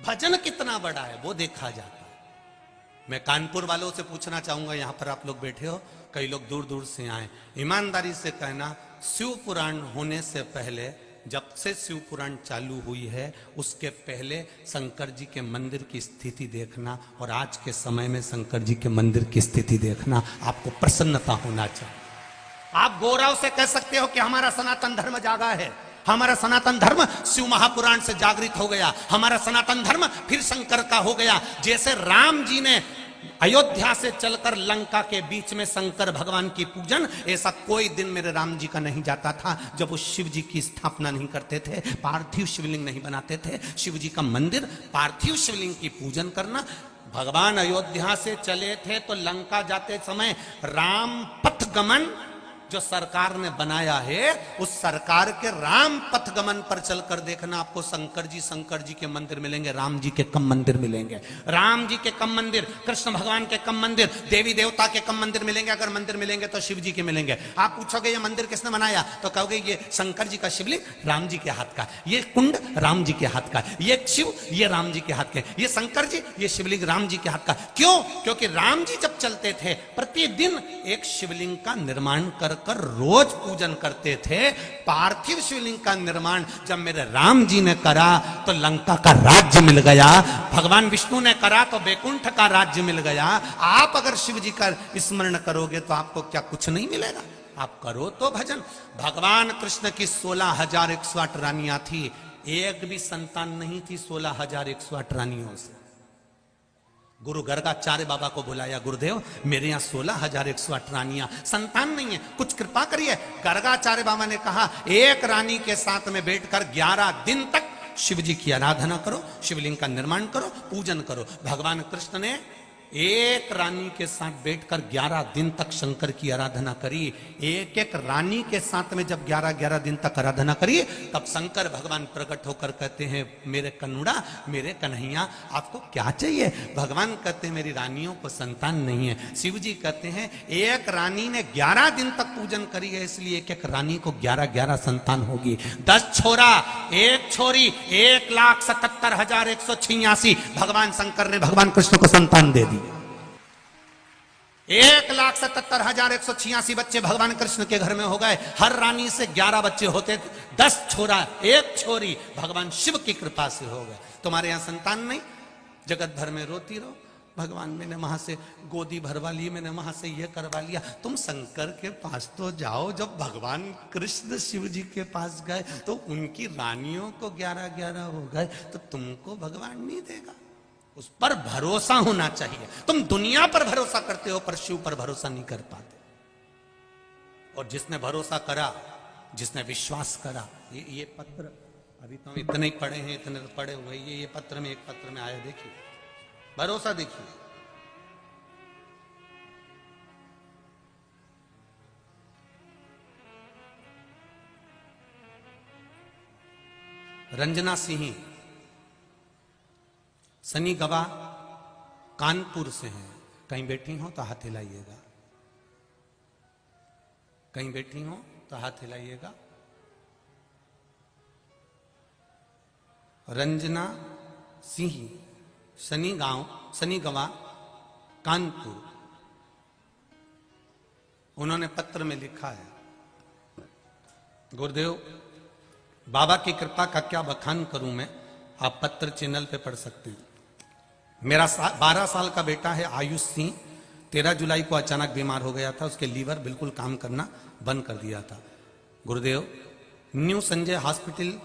भजन कितना बड़ा है वो देखा जाता है। मैं कानपुर वालों से पूछना चाहूंगा, यहां पर आप लोग बैठे हो, कई लोग दूर दूर से आए, ईमानदारी से कहना, शिव पुराण होने से पहले, जब से शिव पुराण चालू हुई है उसके पहले शंकर जी के मंदिर की स्थिति देखना और आज के समय में शंकर जी के मंदिर की स्थिति देखना, आपको प्रसन्नता होना चाहिए। आप गौरव से कह सकते हो कि हमारा सनातन धर्म जागा है, हमारा सनातन धर्म शिव महापुराण से जागृत हो गया, हमारा सनातन धर्म फिर शंकर का हो गया। जैसे राम जी ने अयोध्या से चलकर लंका के बीच में शंकर भगवान की पूजन, ऐसा कोई दिन मेरे राम जी का नहीं जाता था जब वो शिव जी की स्थापना नहीं करते थे, पार्थिव शिवलिंग नहीं बनाते थे। शिव जी का मंदिर, पार्थिव शिवलिंग की पूजन करना। भगवान अयोध्या से चले थे तो लंका जाते समय राम पथ गमन जो सरकार ने बनाया है, उस सरकार के राम पथ गमन पर चलकर देखना, आपको शंकर जी के मंदिर मिलेंगे, राम जी के कम मंदिर मिलेंगे। राम जी के कम मंदिर, कृष्ण भगवान के कम मंदिर, देवी देवता के कम मंदिर मिलेंगे। अगर मंदिर मिलेंगे तो शिव जी के मिलेंगे। आप पूछोगे ये मंदिर किसने बनाया, तो कहोगे ये शंकर जी का शिवलिंग राम जी के हाथ का, ये कुंड राम जी के हाथ का, ये शिव ये राम जी के हाथ के, ये शंकर जी ये शिवलिंग राम जी के हाथ का। क्यों? क्योंकि राम जी जब चलते थे प्रतिदिन एक शिवलिंग का निर्माण कर रोज पूजन करते थे। पार्थिव शिवलिंग का निर्माण जब मेरे राम जी ने करा तो लंका का राज्य मिल गया, भगवान विष्णु ने करा तो बैकुंठ का राज्य मिल गया। आप अगर शिव जी का स्मरण करोगे तो आपको क्या कुछ नहीं मिलेगा? आप करो तो भजन। भगवान कृष्ण की 16,108 रानियां थी, एक भी संतान नहीं थी 16,108 रानियों से। गुरु गर्गाचार्य बाबा को बुलाया, गुरुदेव मेरे यहाँ 16,108 रानियां, संतान नहीं है, कुछ कृपा करिए। गर्गाचार्य बाबा ने कहा एक रानी के साथ में बैठकर 11 दिन तक शिव जी की आराधना करो, शिवलिंग का निर्माण करो, पूजन करो। भगवान कृष्ण ने एक रानी के साथ बैठकर 11 दिन तक शंकर की आराधना करी। एक एक रानी के साथ में जब 11-11 दिन तक आराधना करी, तब शंकर भगवान प्रकट होकर कहते हैं, मेरे कन्नुड़ा, मेरे कन्हैया, आपको क्या चाहिए? भगवान कहते हैं, मेरी रानियों को संतान नहीं है। शिव जी कहते हैं, एक रानी ने 11 दिन तक पूजन करी है, इसलिए एक एक रानी को 11-11 संतान होगी। 10 छोरा, एक छोरी, 1,77,186 भगवान शंकर ने भगवान कृष्ण को संतान दे दी। 1,77,186 बच्चे भगवान कृष्ण के घर में हो गए। हर रानी से 11 बच्चे होते थे। 10 छोरा, एक छोरी, भगवान शिव की कृपा से हो गए। तुम्हारे यहां संतान नहीं, जगत भर में रोती रहो, भगवान मैंने वहां से गोदी भरवा ली, मैंने वहां से ये करवा लिया। तुम शंकर के पास तो जाओ। जब भगवान कृष्ण शिव जी के पास गए तो उनकी रानियों को 11-11 हो गए, तो तुमको भगवान नहीं देगा? उस पर भरोसा होना चाहिए। तुम दुनिया पर भरोसा करते हो, पर शिव पर भरोसा नहीं कर पाते। और जिसने भरोसा करा, जिसने विश्वास करा, ये पत्र अभी तो हम इतने ही पढ़े हैं, इतने पढ़े हुए, ये पत्र में, एक पत्र में आया, देखिए, भरोसा देखिए। रंजना सिंह, सनी गवाह, कानपुर से हैं। कहीं बैठी हो तो हाथ हिलाइएगा, कहीं बैठी हो तो हाथ हिलाइएगा। रंजना सिंह, सनी गवाह, कानपुर। उन्होंने पत्र में लिखा है, गुरुदेव, बाबा की कृपा का क्या बखान करूं मैं, आप पत्र चैनल पे पढ़ सकते हैं। मेरा 12 साल का बेटा है आयुष सिंह, 13 जुलाई को अचानक बीमार हो गया था। उसके लीवर बिल्कुल काम करना बंद कर दिया था। गुरुदेव, न्यू संजय हॉस्पिटल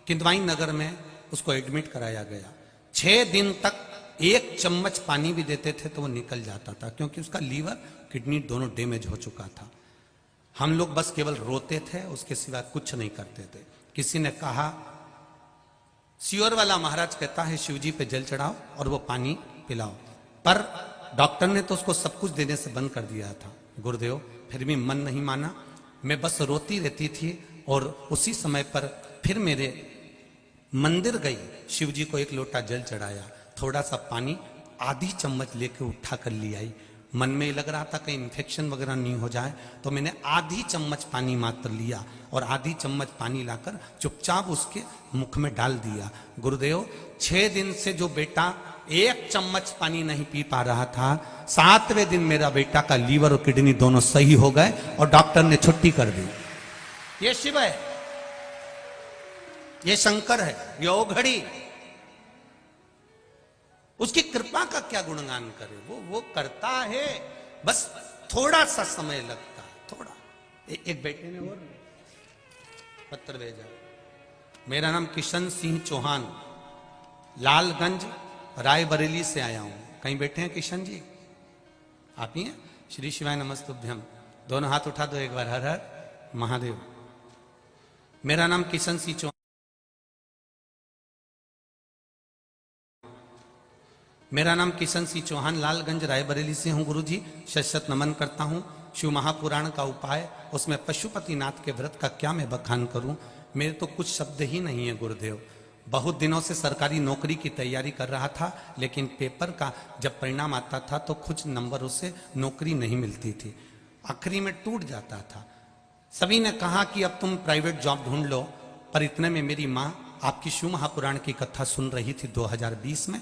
किदवाई नगर में उसको एडमिट कराया गया। 6 दिन तक 1 चम्मच पानी भी देते थे तो वो निकल जाता था, क्योंकि उसका लीवर किडनी दोनों डैमेज हो चुका था। हम लोग बस केवल रोते थे, उसके सिवा कुछ नहीं करते थे। किसी ने कहा, सियोर वाला महाराज कहता है शिव जी पे जल चढ़ाओ और वो पानी पिलाओ, पर डॉक्टर ने तो उसको सब कुछ देने से बंद कर दिया था। गुरुदेव, फिर भी मन नहीं माना, मैं बस रोती रहती थी। और उसी समय पर फिर मेरे मंदिर गई, शिव जी को 1 लोटा जल चढ़ाया, थोड़ा सा पानी आधी चम्मच लेके उठा कर ले आई। मन में लग रहा था कहीं इन्फेक्शन वगैरह नहीं हो जाए, तो मैंने आधी चम्मच पानी मात्र लिया और आधी चम्मच पानी लाकर चुपचाप उसके मुख में डाल दिया। गुरुदेव, 6 दिन से जो बेटा 1 चम्मच पानी नहीं पी पा रहा था, 7वें दिन मेरा बेटा का लीवर और किडनी दोनों सही हो गए और डॉक्टर ने छुट्टी कर दी। ये शिव है, ये शंकर है, ये ओघड़ी। उसकी कृपा का क्या गुणगान करे, वो करता है, बस थोड़ा सा समय लगता है, थोड़ा। एक बेटे ने और पत्र भेजा, मेरा नाम किशन सिंह चौहान, लालगंज रायबरेली से आया हूं। कहीं बैठे हैं किशन जी? आप ही हैं? श्री शिवाय नमस्तुभ्यम। दोनों हाथ उठा दो एक बार, हर हर महादेव। मेरा नाम किशन सिंह चौहान, मेरा नाम किशन सिंह चौहान, लालगंज रायबरेली से हूं। गुरुजी, शत नमन करता हूं। शिव महापुराण का उपाय, उसमें पशुपतिनाथ के व्रत का क्या मैं बखान करूं, मेरे तो कुछ शब्द ही नहीं है गुरुदेव। बहुत दिनों से सरकारी नौकरी की तैयारी कर रहा था, लेकिन पेपर का जब परिणाम आता था तो कुछ नंबरों से नौकरी नहीं मिलती थी, आखिरी में टूट जाता था। सभी ने कहा कि अब तुम प्राइवेट जॉब ढूंढ लो, पर इतने में मेरी माँ आपकी शिव महापुराण की कथा सुन रही थी 2020 में।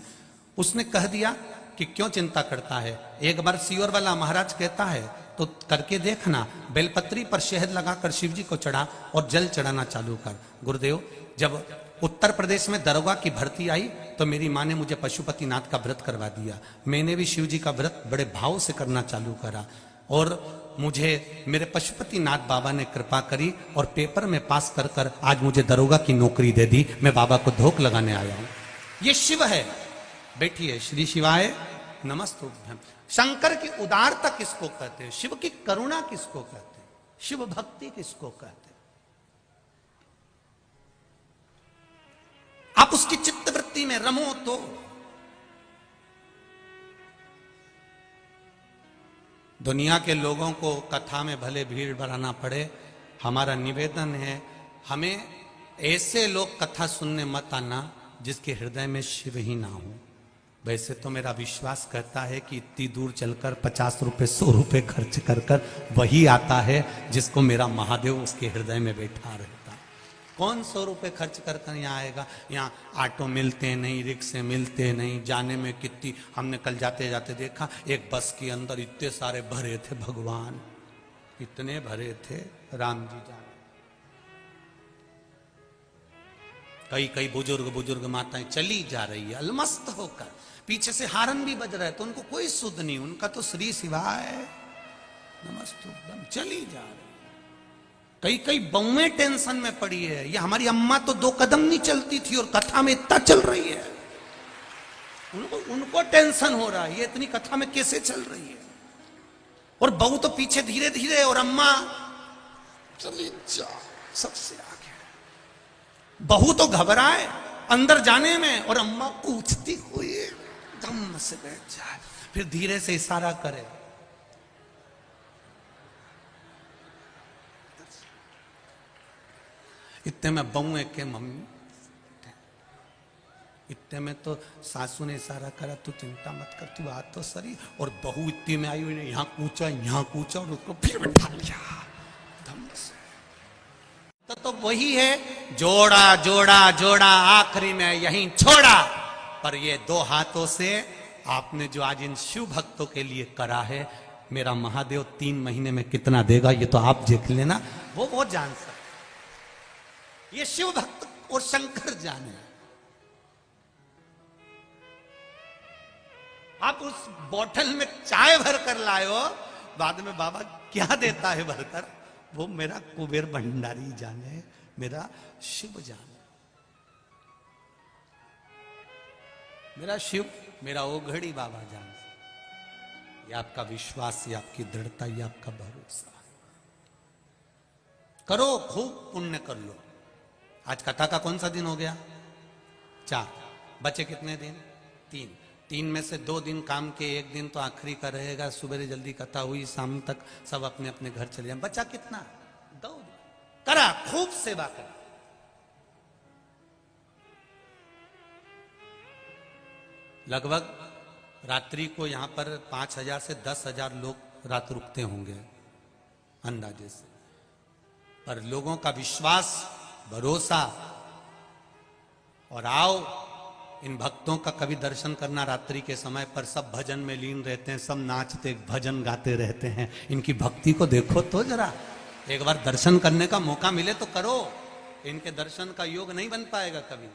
उसने कह दिया कि क्यों चिंता करता है, एक बार सियोर वाला महाराज कहता है तो करके देखना। बेलपत्री पर शहद लगाकर शिव जी को चढ़ा और जल चढ़ाना चालू कर। गुरुदेव, जब उत्तर प्रदेश में दरोगा की भर्ती आई तो मेरी माँ ने मुझे पशुपतिनाथ का व्रत करवा दिया। मैंने भी शिव जी का व्रत बड़े भाव से करना चालू करा और मुझे मेरे पशुपतिनाथ बाबा ने कृपा करी और पेपर में पास कर कर आज मुझे दरोगा की नौकरी दे दी। मैं बाबा को धोख लगाने आया हूं। ये शिव है। बैठिए, श्री शिवाय नमस्तुभ्यम। शंकर की उदारता किसको कहते हैं? शिव की करुणा किसको कहते हैं? शिव भक्ति किसको कहते हैं? आप उसकी चित्तवृत्ति में रमो तो दुनिया के लोगों को कथा में भले भीड़ बढ़ाना पड़े, हमारा निवेदन है हमें ऐसे लोग कथा सुनने मत आना जिसके हृदय में शिव ही ना हो। वैसे तो मेरा विश्वास करता है कि इतनी दूर चलकर 50 रुपए 100 रुपए खर्च कर कर वही आता है जिसको मेरा महादेव उसके हृदय में बैठा रहता। कौन 100 रुपए खर्च कर कर यहाँ आएगा? यहाँ ऑटो मिलते नहीं, रिक्शे मिलते नहीं, जाने में कितनी, हमने कल जाते जाते देखा एक बस के अंदर इतने सारे भरे थे, भगवान इतने भरे थे, राम जी जाने। कई कई बुजुर्ग माताएं चली जा रही है अलमस्त होकर, पीछे से हारन भी बज रहा है तो उनको कोई सुध नहीं, उनका तो श्री शिवाय नमस्तुभ्यम चली जा रही है। कई कई बहुएं टेंशन में पड़ी है, ये हमारी अम्मा तो 2 कदम नहीं चलती थी और कथा में इतना चल रही है, उनको टेंशन हो रहा है ये इतनी कथा में कैसे चल रही है। और बहू तो पीछे धीरे धीरे और अम्मा चली जा सबसे आगे। बहू तो घबराए अंदर जाने में और अम्मा पूछती हुई दम से बैठ जाए, फिर धीरे से इशारा करे। इतने में बहू है के मम्मी, इतने में तो सासू ने इशारा करा तू चिंता मत कर, तू आ तो सरी। और बहू इतने में आई हुई ने यहाँ कूचा और उसको फिर बैठा लिया धम से। तो वही है जोड़ा जोड़ा जोड़ा आखिरी में यहीं छोड़ा। पर ये 2 हाथों से आपने जो आज इन शिव भक्तों के लिए करा है, मेरा महादेव 3 महीने में कितना देगा ये तो आप देख लेना, वो जान सकते। ये शिव भक्त और शंकर जाने। आप उस बोतल में चाय भर कर लाए हो, बाद में बाबा क्या देता है भरकर, वो मेरा कुबेर भंडारी जाने, मेरा शिव जाने। मेरा शिव, मेरा ओघड़ी बाबा जाने। ये आपका विश्वास, ये आपकी दृढ़ता, ये आपका भरोसा। करो, खूब पुण्य कर लो। आज कथा का कौन सा दिन हो गया? 4। बचे कितने दिन? 3 में से 2 दिन काम के, 1 दिन तो आखिरी का रहेगा। सुबह जल्दी कथा हुई, शाम तक सब अपने अपने घर चले जाए। बचा कितना? 2 दिन। करा, खूब सेवा करा। लगभग रात्रि को यहां पर 5000 से 10,000 लोग रात रुकते होंगे अंदाजे से। पर लोगों का विश्वास, भरोसा, और आओ इन भक्तों का कभी दर्शन करना रात्रि के समय पर। सब भजन में लीन रहते हैं, सब नाचते भजन गाते रहते हैं। इनकी भक्ति को देखो तो जरा, एक बार दर्शन करने का मौका मिले तो करो। इनके दर्शन का योग नहीं बन पाएगा कभी।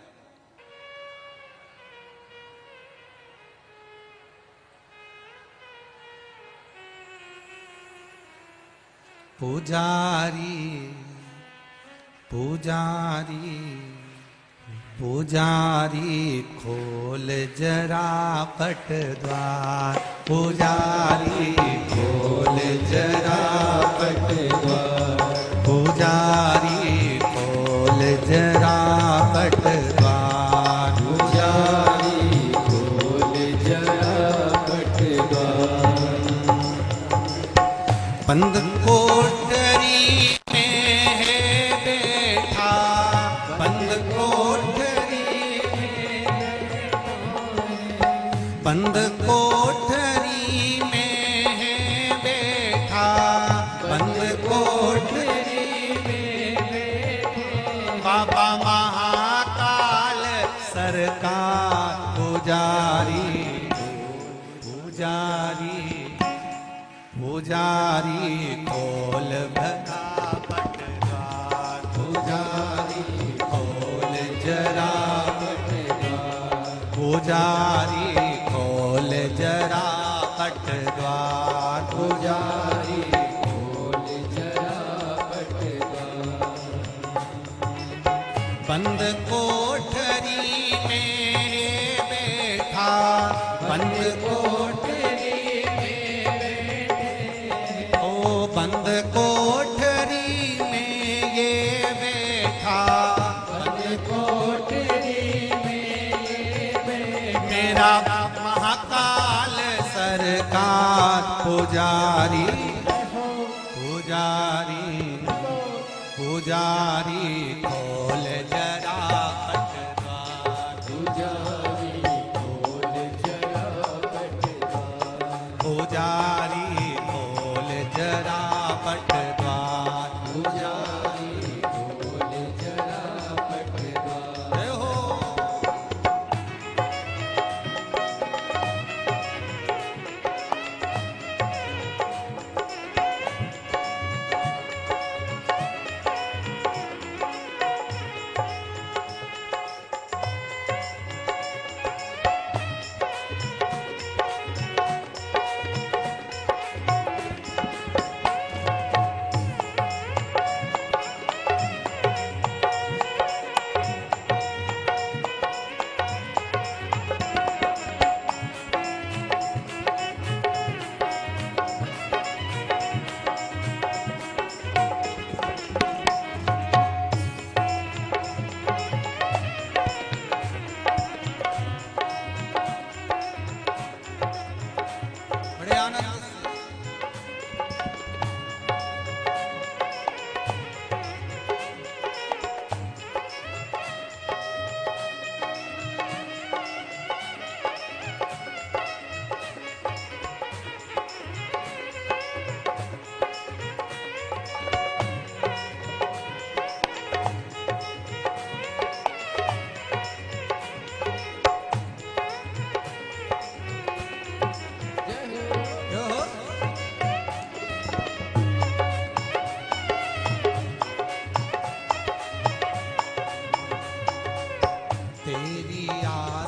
पुजारी पुजारी पुजारी खोल जरा पट द्वार, पुजारी खोल जरा पट द्वार, पुजारी खोल जरा पट द्वार, पुजारी खोल जरा पट द्वार। बंद कोठरी में है बैठा, बंद बंद कोठरी में है बैठा, बंद कोठरी में बैठा। बाबा महाकाल सरकार, पुजारी पुजारी पुजारी खोल भरा पट द्वार, पुजारी खोल जरा पट द्वार, पुजारी जरा पट द्वार, पुजारी खोल जरा पट द्वार। बंद कोठरी में बैठा, बंद कोठरी में बैठे, ओ बंद कोठरी में ये बैठा, बंद कोठरी में ये बैठा। मेरा महाकाल सरकार, पुजारी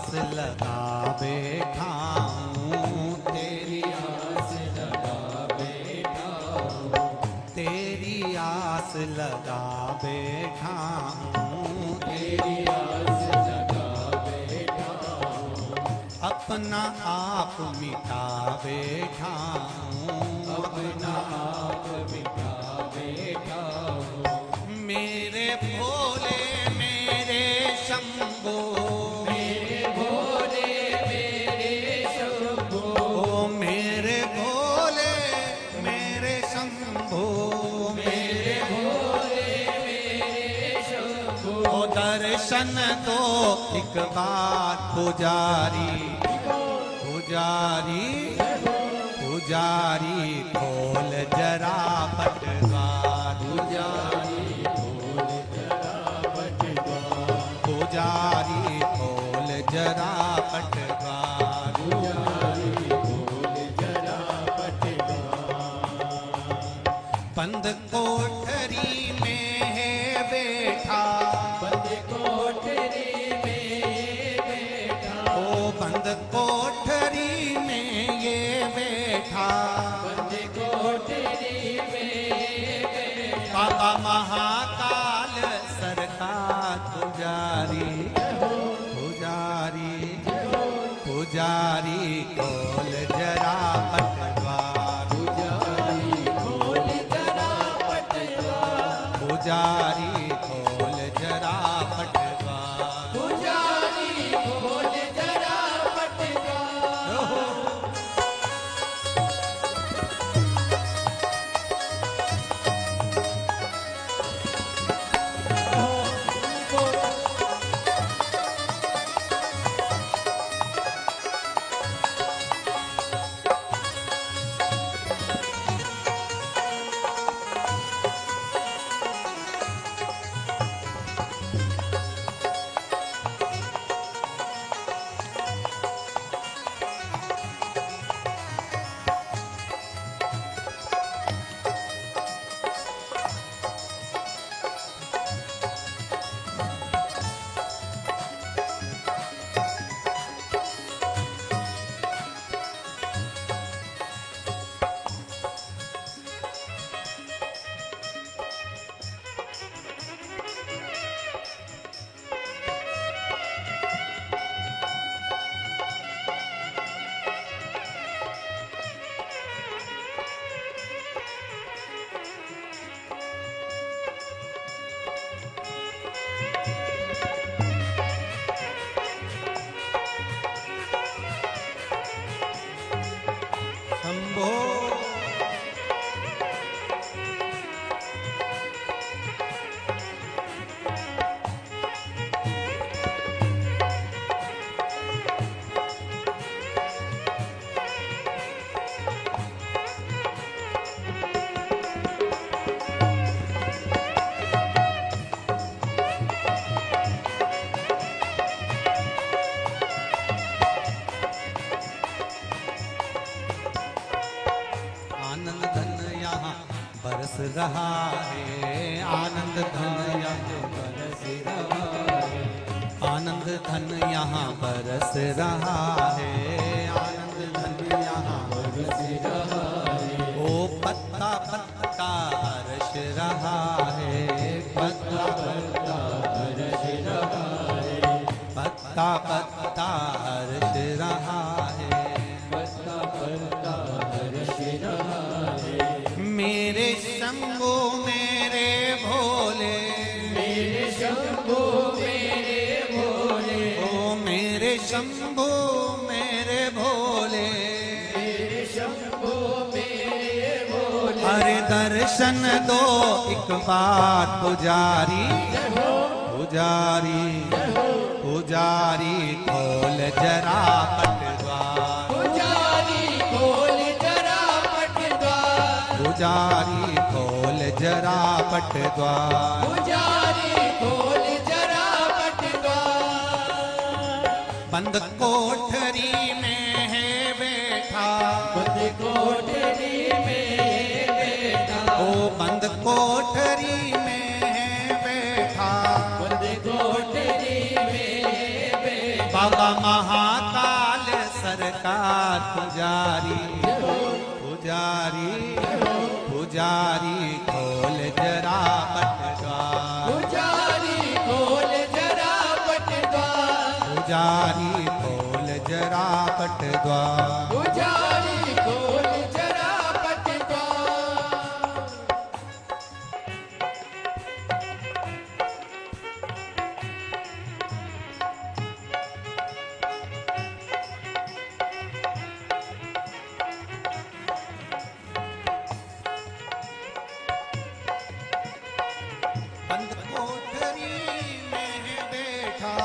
आस लगा बैठा हूँ, तेरी आस लगा बैठा हूँ, तेरी आस लगा बैठा हूँ, तेरी आस लगा बैठा हूँ, अपना आप मिटा बैठा हूँ, अपना आप मिटा बैठा हूँ, मेरे भोले मेरे शंभो, मेरे भोले मेरे शंभो, ओ मेरे भोले मेरे शंभो, मेरे भोले मेरे शंभो, ओ दर्शन दो एक बार पुजारी, पुजारी पुजारी खोल जरा पटवार, पुजारी खोल जरा पटवार, पुजारी खोल जरा पटवार, पुजारी खोल जरा पटवार, बंद कोठरी में है बैठा, बंद कोठरी में बैठा, ओ बंद कोठरी में ये बैठा, बंद कोठरी में बैठा, बाबा महाकाल सरकार पुजारी, पुजारी पुजारी खोल जरा पटवार, पुजारी खोल जरा पटवार, पुजारी खोल जरा पटवार, पुजारी खोल जरा पटवार। बरस रहा है आनंद धन यहाँ बरस रहा है, आनंद धन यहाँ बरस रहा है, आनंद धन यहाँ बरस रहा है, ओ पत्ता पत्ता हर्ष रहा है, पत्ता पत्ता हर्ष रहा है, पत्ता पत्ता हर्ष रहा है, पत्ता पत्ता हर्ष रहा है, मेरे शंभो मेरे भोले, मेरे शंभो मेरे भोले, ओ मेरे शंभो मेरे भोले, मेरे शंभो मेरे भोले, अरे दर्शन दो एक बार पुजारी, पुजारी पुजारी खोल जरा पटवार, पुजारी खोल जरा पटवार, पुजारी खोल जरा पटवार, पुजारी खोल जरा पटवार, बंद कोठरी में है बैठा, बंद कोठरी में है बैठा, ओ बंद कोठरी में है बैठा, बंद कोठरी में है बैठा, बाबा महाकाल सरकार पुजारी, पुजारी पुजारी खोल जरा पट द्वार, पुजारी खोल जरा पट द्वार, पुजारी खोल जरा पट द्वार, पुजारी खोल जरा पट द्वार। बंद कोठरी में बैठा,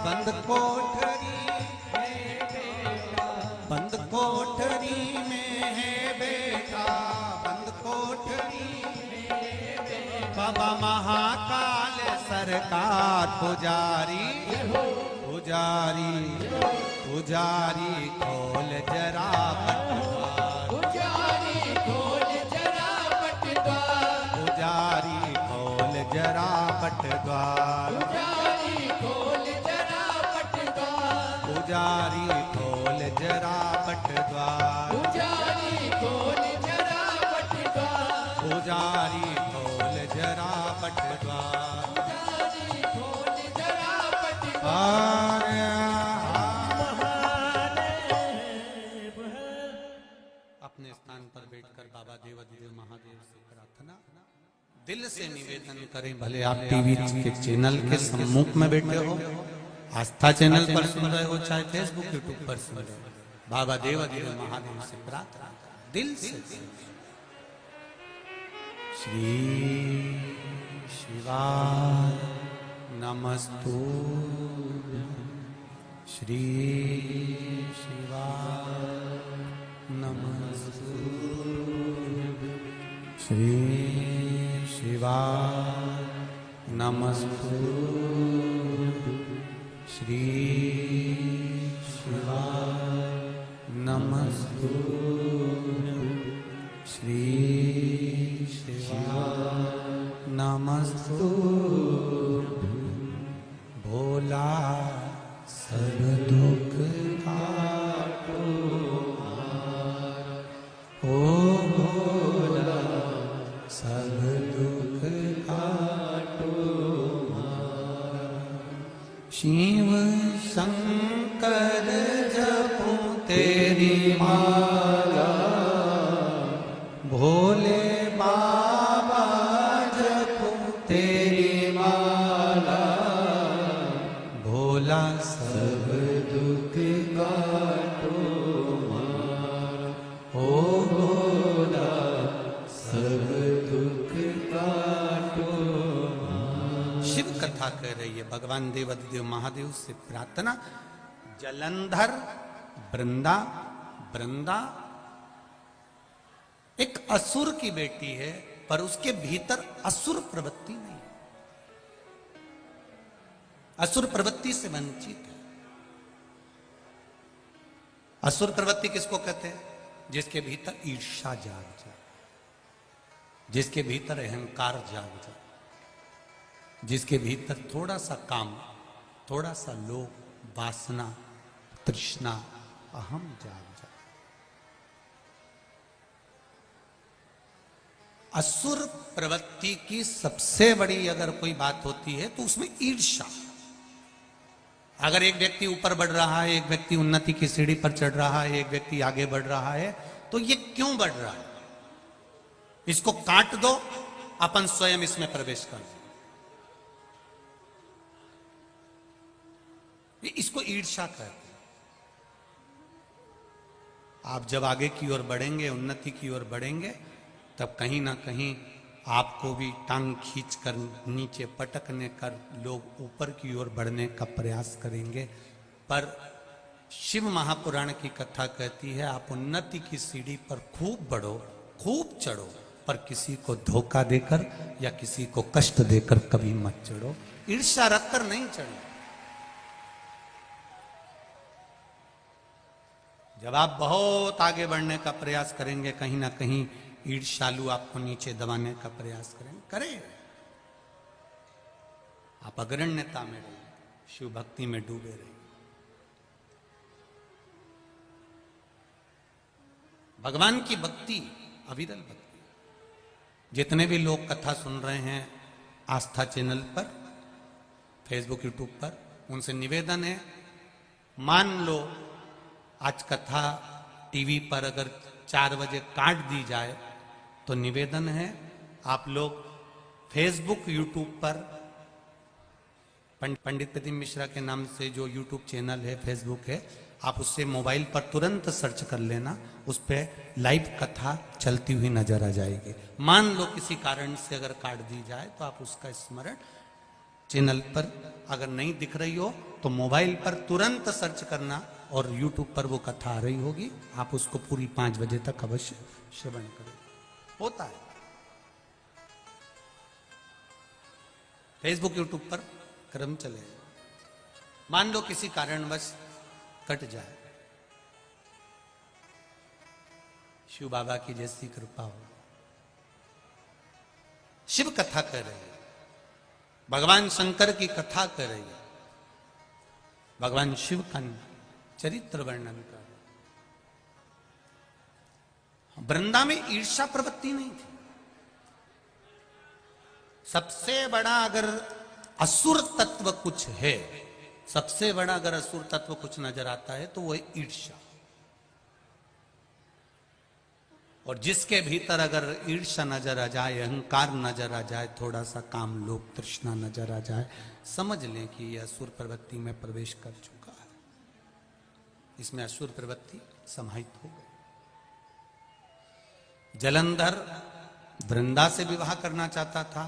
बंद कोठरी में बैठा, बंद कोठरी में है बैठा, बंद कोठरी में बैठा, बाबा महाकाल सरकार पुजारी, पुजारी पुजारी खोल जरा पट द्वार, पुजारी खोल जरा पट द्वार, पुजारी खोल जरा पट द्वार, पुजारी खोल जरा पट द्वार, पुजारी खोल जरा पट द्वार, पुजारी खोल जरा पट द्वार, पुजारी खोल जरा पट द्वार, पुजारी खोल जरा पट द्वार। अपने स्थान पर बैठकर बाबा देवाधिदेव महादेव से प्रार्थना, दिल से निवेदन करें। भले आप टीवी के चैनल के सम्मुख में बैठे हो, आस्था चैनल पर सुन रहे हो, चाहे फेसबुक यूट्यूब पर सुन रहे हो, बाबा देवाधिदेव महादेव से प्रार्थना दिल से। श्री शिवाय नमस्तु, श्री शिवाय नमस्तु, श्री शिवाय नमस्तु, श्री शिवाय नमस्तु, श्री शिवाय नमस्तु। भोला सब दुख काटो ओ भोला सब दुख काटो, शिव शंकर जपो तेरी माला, भोले बाबा जपो तेरी माला, भोला सब दुख काटो मारा, ओ भोला सब दुख काटो मारा। शिव कथा कह रही है भगवान देवाधिदेव महादेव से प्रार्थना। जलंधर वृंदा, वृंदा एक असुर की बेटी है, पर उसके भीतर असुर प्रवृत्ति नहीं है, असुर प्रवृत्ति से वंचित है। असुर प्रवृत्ति किसको कहते हैं? जिसके भीतर ईर्ष्या जाग जाए, जिसके भीतर अहंकार जाग जाए, जिसके भीतर थोड़ा सा काम, थोड़ा सा लोभ, वासना, तृष्णा, अहम जाग जाए। असुर प्रवृत्ति की सबसे बड़ी अगर कोई बात होती है तो उसमें ईर्ष्या। अगर एक व्यक्ति ऊपर बढ़ रहा है, एक व्यक्ति उन्नति की सीढ़ी पर चढ़ रहा है, एक व्यक्ति आगे बढ़ रहा है, तो ये क्यों बढ़ रहा है? इसको काट दो, अपन स्वयं इसमें प्रवेश कर दो। इसको ईर्ष्या कहते हैं। आप जब आगे की ओर बढ़ेंगे, उन्नति की ओर बढ़ेंगे, तब कहीं ना कहीं आपको भी टांग खींच कर नीचे पटकने कर लोग ऊपर की ओर बढ़ने का प्रयास करेंगे। पर शिव महापुराण की कथा कहती है, आप उन्नति की सीढ़ी पर खूब बढ़ो, खूब चढ़ो, पर किसी को धोखा देकर या किसी को कष्ट देकर कभी मत चढ़ो। ईर्ष्या रखकर नहीं चढ़ो। जब आप बहुत आगे बढ़ने का प्रयास करेंगे, कहीं ना कहीं ईर्ष्यालु आपको नीचे दबाने का प्रयास करें। आप अग्रण्यता में रहिए, शिव भक्ति में डूबे रहिए। भगवान की भक्ति, अविरल भक्ति। जितने भी लोग कथा सुन रहे हैं आस्था चैनल पर, फेसबुक, यूट्यूब पर, उनसे निवेदन है, मान लो आज कथा टीवी पर अगर 4 बजे काट दी जाए तो निवेदन है आप लोग फेसबुक, यूट्यूब पर पंडित प्रदीप मिश्रा के नाम से जो यूट्यूब चैनल है, फेसबुक है, आप उससे मोबाइल पर तुरंत सर्च कर लेना, उस पर लाइव कथा चलती हुई नजर आ जाएगी। मान लो किसी कारण से अगर काट दी जाए तो आप उसका स्मरण चैनल पर अगर नहीं दिख रही हो तो मोबाइल पर तुरंत सर्च करना और यूट्यूब पर वो कथा आ रही होगी, आप उसको पूरी 5 बजे तक अवश्य श्रवण करें। होता है फेसबुक, यूट्यूब पर क्रम चले। मान लो किसी कारणवश कट जाए, शिव बाबा की जैसी कृपा हो, शिव कथा कर रही है, भगवान शंकर की कथा कर रही है, भगवान शिव का चरित्र वर्णन कर रहे। वृंदा में ईर्ष्या प्रवृत्ति नहीं थी। सबसे बड़ा अगर असुर तत्व कुछ है, सबसे बड़ा अगर असुर तत्व कुछ नजर आता है तो वो है ईर्ष्या। और जिसके भीतर अगर ईर्ष्या नजर आ जाए, अहंकार नजर आ जाए, थोड़ा सा काम लोभ तृष्णा नजर आ जाए, समझ लें कि यह असुर प्रवृत्ति में प्रवेश कर चुका है, इसमें असुर प्रवृत्ति समाहित हो गई। जलंधर वृंदा से विवाह करना चाहता था,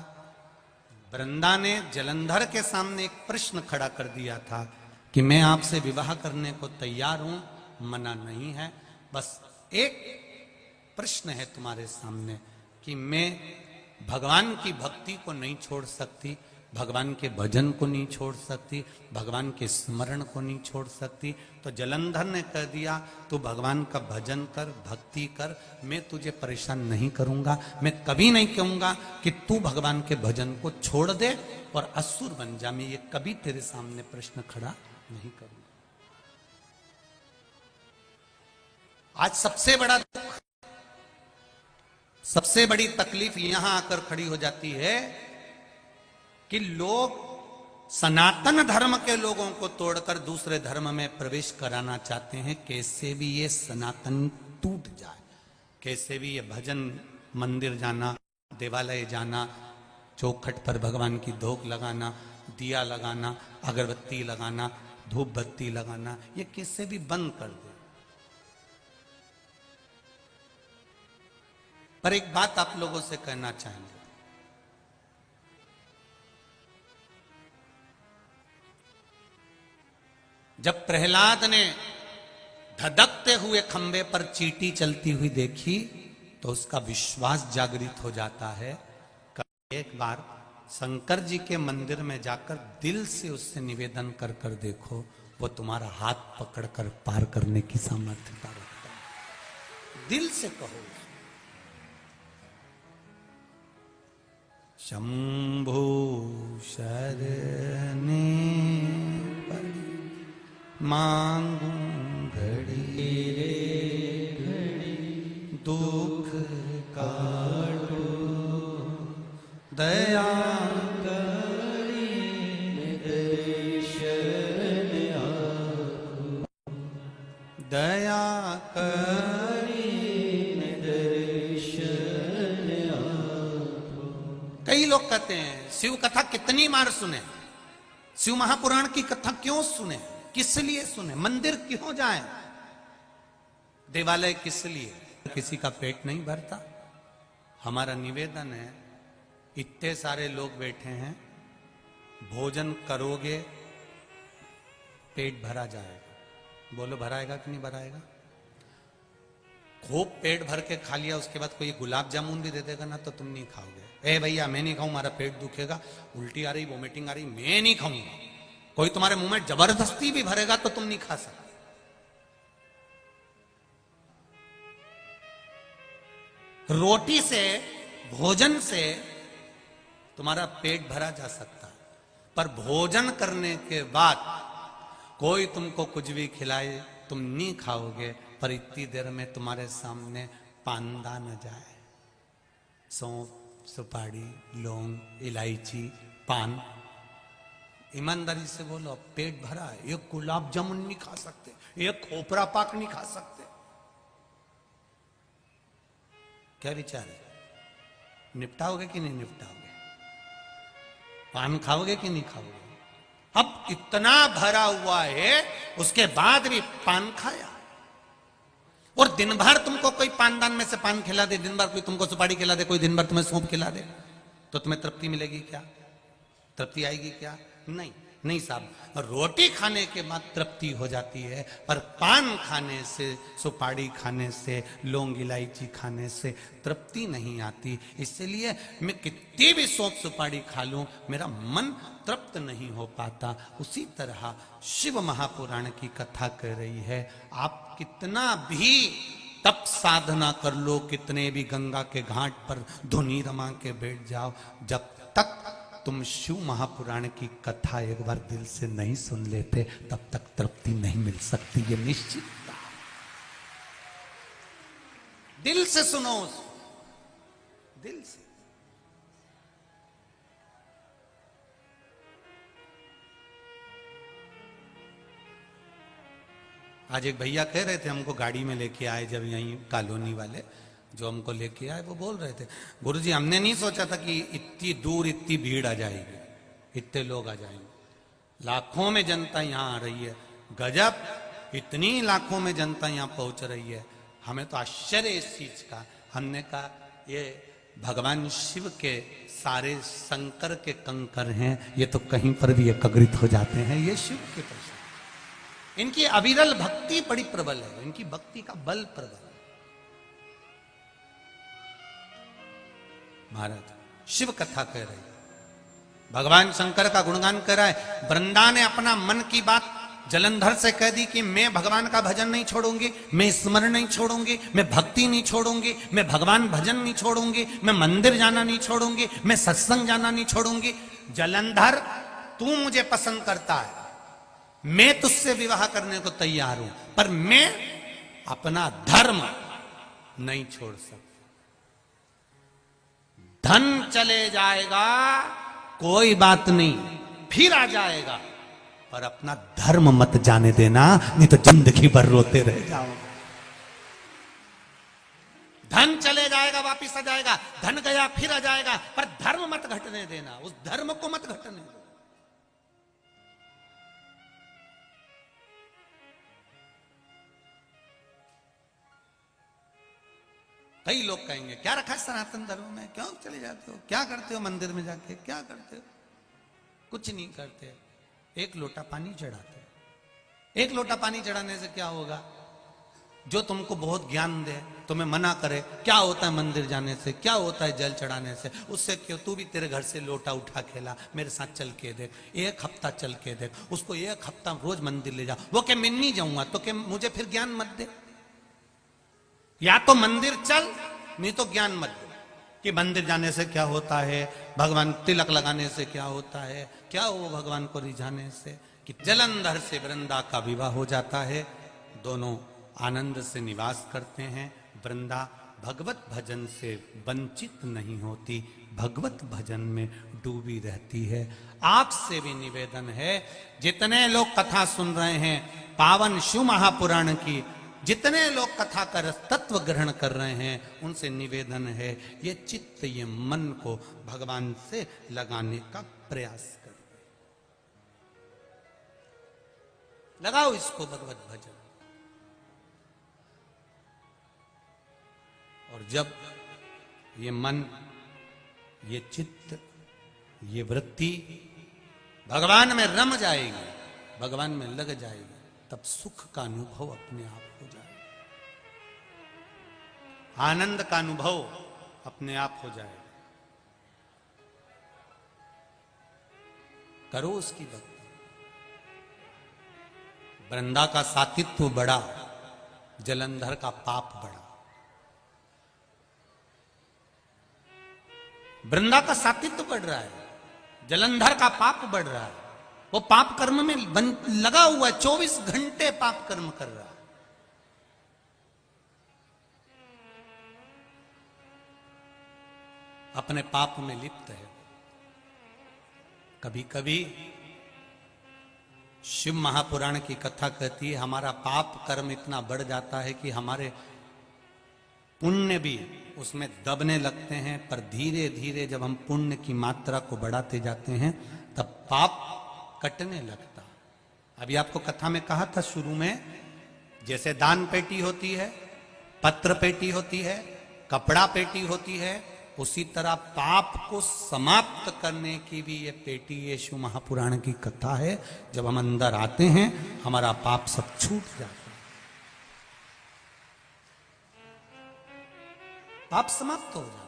वृंदा ने जलंधर के सामने एक प्रश्न खड़ा कर दिया था कि मैं आपसे विवाह करने को तैयार हूं, मना नहीं है, बस एक प्रश्न है तुम्हारे सामने कि मैं भगवान की भक्ति को नहीं छोड़ सकती, भगवान के भजन को नहीं छोड़ सकती, भगवान के स्मरण को नहीं छोड़ सकती। तो जलंधर ने कह दिया तू भगवान का भजन कर, भक्ति कर, मैं तुझे परेशान नहीं करूंगा, मैं कभी नहीं कहूंगा कि तू भगवान के भजन को छोड़ दे और असुर बन जा, मैं ये कभी तेरे सामने प्रश्न खड़ा नहीं करूंगा। आज सबसे बड़ा दुख, सबसे बड़ी तकलीफ यहां आकर खड़ी हो जाती है कि लोग सनातन धर्म के लोगों को तोड़कर दूसरे धर्म में प्रवेश कराना चाहते हैं। कैसे भी ये सनातन टूट जाए, कैसे भी ये भजन मंदिर जाना, देवालय जाना, चौखट पर भगवान की धोख लगाना, दिया लगाना, अगरबत्ती लगाना, धूप बत्ती लगाना, ये कैसे भी बंद कर दे। पर एक बात आप लोगों से कहना चाहेंगे, जब प्रहलाद ने धधकते हुए खंबे पर चींटी चलती हुई देखी तो उसका विश्वास जागृत हो जाता है। एक बार शंकर जी के मंदिर में जाकर दिल से उससे निवेदन कर कर देखो, वो तुम्हारा हाथ पकड़कर पार करने की सामर्थ्यता रखता है। दिल से कहो, शंभो शरणे पड़ी मांगू घड़ी रे घड़ी, दुख काटो दया करी दर्शन आपको, दया करी दर्शन आपको। कई लोग कहते हैं शिव कथा कितनी बार सुने, शिव महापुराण की कथा क्यों सुने, किस लिए सुने, मंदिर क्यों जाएं, देवालय किस लिए? किसी का पेट नहीं भरता। हमारा निवेदन है, इतने सारे लोग बैठे हैं, भोजन करोगे पेट भरा जाएगा। बोलो भराएगा कि नहीं भराएगा? खूब पेट भर के खा लिया, उसके बाद कोई गुलाब जामुन भी दे देगा ना तो तुम नहीं खाओगे। ए भैया मैं नहीं खाऊं, हमारा पेट दुखेगा, उल्टी आ रही, वोमिटिंग आ रही, मैं नहीं खाऊंगा। कोई तुम्हारे मुंह में जबरदस्ती भी भरेगा तो तुम नहीं खा सकते। रोटी से, भोजन से तुम्हारा पेट भरा जा सकता है, पर भोजन करने के बाद कोई तुमको कुछ भी खिलाए, तुम नहीं खाओगे, पर इतनी देर में तुम्हारे सामने पांदा न जाए, सौंफ, सुपारी, लौंग, इलायची, पान, ईमानदारी से बोलो, पेट भरा है, एक गुलाब जामुन नहीं खा सकते, एक खोपरा पाक नहीं खा सकते। क्या विचार है? निपटाओगे कि नहीं निपटाओगे? पान खाओगे कि नहीं खाओगे? अब इतना भरा हुआ है, उसके बाद भी पान खाया। और दिन भर तुमको कोई पानदान में से पान खिला दे, दिन भर कोई तुमको सुपारी खिला दे, कोई दिन भर तुम्हें सौंफ खिला दे, तो तुम्हें तृप्ति मिलेगी क्या? तृप्ति आएगी क्या? नहीं, नहीं साहब। रोटी खाने के बाद तृप्ति हो जाती है, पर पान खाने से, सुपारी खाने से, लौंग इलायची खाने से तृप्ति नहीं आती। इसलिए मैं कितनी भी सौंफ सुपारी खा लूं, मेरा मन तृप्त नहीं हो पाता। उसी तरह शिव महापुराण की कथा कह रही है, आप कितना भी तप साधना कर लो, कितने भी गंगा के घाट पर धुनी रमा के बैठ जाओ, जब तक तुम शिव महापुराण की कथा एक बार दिल से नहीं सुन लेते, तब तक तृप्ति नहीं मिल सकती। ये निश्चित बात। दिल से सुनो, दिल से। आज एक भैया कह रहे थे, हमको गाड़ी में लेके आए, जब यहीं कॉलोनी वाले जो हमको लेके आए, वो बोल रहे थे, गुरुजी हमने नहीं सोचा था कि इतनी दूर इतनी भीड़ आ जाएगी, इतने लोग आ जाएंगे, लाखों में जनता यहाँ आ रही है, गजब, इतनी लाखों में जनता यहाँ पहुंच रही है। हमें तो आश्चर्य इस चीज का। हमने कहा ये भगवान शिव के सारे शंकर के कंकर हैं, ये तो कहीं पर भी एकत्रित हो जाते हैं, ये शिव के प्रसाद। इनकी अविरल भक्ति बड़ी प्रबल है, इनकी भक्ति का बल प्रबल है। महाराज शिव कथा कह रहे, भगवान शंकर का गुणगान कर रहा है। वृंदा ने अपना मन की बात जलंधर से कह दी कि मैं भगवान का भजन नहीं छोड़ूंगी, मैं स्मरण नहीं छोड़ूंगी, मैं भक्ति नहीं छोड़ूंगी, मैं भगवान भजन नहीं छोड़ूंगी, मैं मंदिर जाना नहीं छोड़ूंगी, मैं सत्संग जाना नहीं छोड़ूंगी। जलंधर तू मुझे पसंद करता है, मैं तुझसे विवाह करने को तैयार हूं, पर मैं अपना धर्म नहीं छोड़ सकता। धन चले जाएगा कोई बात नहीं, फिर आ जाएगा, पर अपना धर्म मत जाने देना, नहीं तो जिंदगी भर रोते रह जाओगे। धन चले जाएगा वापिस आ जाएगा, धन गया फिर आ जाएगा, पर धर्म मत घटने देना, उस धर्म को मत घटने देना। कई लोग कहेंगे क्या रखा है सनातन धर्म में, क्यों चले जाते हो, क्या करते हो मंदिर में जाके, क्या करते हो? कुछ नहीं करते, एक लोटा पानी चढ़ाते। एक लोटा पानी चढ़ाने से क्या होगा? जो तुमको बहुत ज्ञान दे, तुम्हें मना करे क्या होता है मंदिर जाने से, क्या होता है जल चढ़ाने से, उससे क्यों तू भी तेरे घर से लोटा उठा खेला, मेरे साथ चल के देख, एक हफ्ता चल के देख, उसको एक हफ्ता रोज मंदिर ले जा। वो क्या मैं नहीं जाऊंगा तो क्या मुझे फिर ज्ञान मत दे? या तो मंदिर चल, नहीं तो ज्ञान मत दे कि मंदिर जाने से क्या होता है, भगवान तिलक लगाने से क्या होता है, क्या हो भगवान को रिझाने से। कि जलंधर से वृंदा का विवाह हो जाता है, दोनों आनंद से निवास करते हैं। वृंदा भगवत भजन से वंचित नहीं होती, भगवत भजन में डूबी रहती है। आपसे भी निवेदन है, जितने लोग कथा सुन रहे हैं पावन शिव महापुराण की, जितने लोग कथा का तत्व ग्रहण कर रहे हैं, उनसे निवेदन है ये चित्त, ये मन को भगवान से लगाने का प्रयास करें। लगाओ इसको भगवत भजन। और जब ये मन, ये चित्त, ये वृत्ति भगवान में रम जाएगी, भगवान में लग जाएगी, तब सुख का अनुभव अपने आप हो जाएगा, आनंद का अनुभव अपने आप हो जाएगा। करो उसकी भक्ति। वृंदा का सातित्व बढ़ा, जलंधर का पाप बढ़ा। वृंदा का सातित्व बढ़ रहा है, जलंधर का पाप बढ़ रहा है। वो पाप कर्म में लगा हुआ है, 24 घंटे पाप कर्म कर रहा है। अपने पाप में लिप्त है। कभी कभी शिव महापुराण की कथा कहती है हमारा पाप कर्म इतना बढ़ जाता है कि हमारे पुण्य भी उसमें दबने लगते हैं, पर धीरे धीरे जब हम पुण्य की मात्रा को बढ़ाते जाते हैं तब पाप कटने लगता। अभी आपको कथा में कहा था शुरू में, जैसे दान पेटी होती है, पत्र पेटी होती है, कपड़ा पेटी होती है, उसी तरह पाप को समाप्त करने की भी ये पेटी ये शिव महापुराण की कथा है। जब हम अंदर आते हैं हमारा पाप सब छूट जाता है, पाप समाप्त हो जाता है।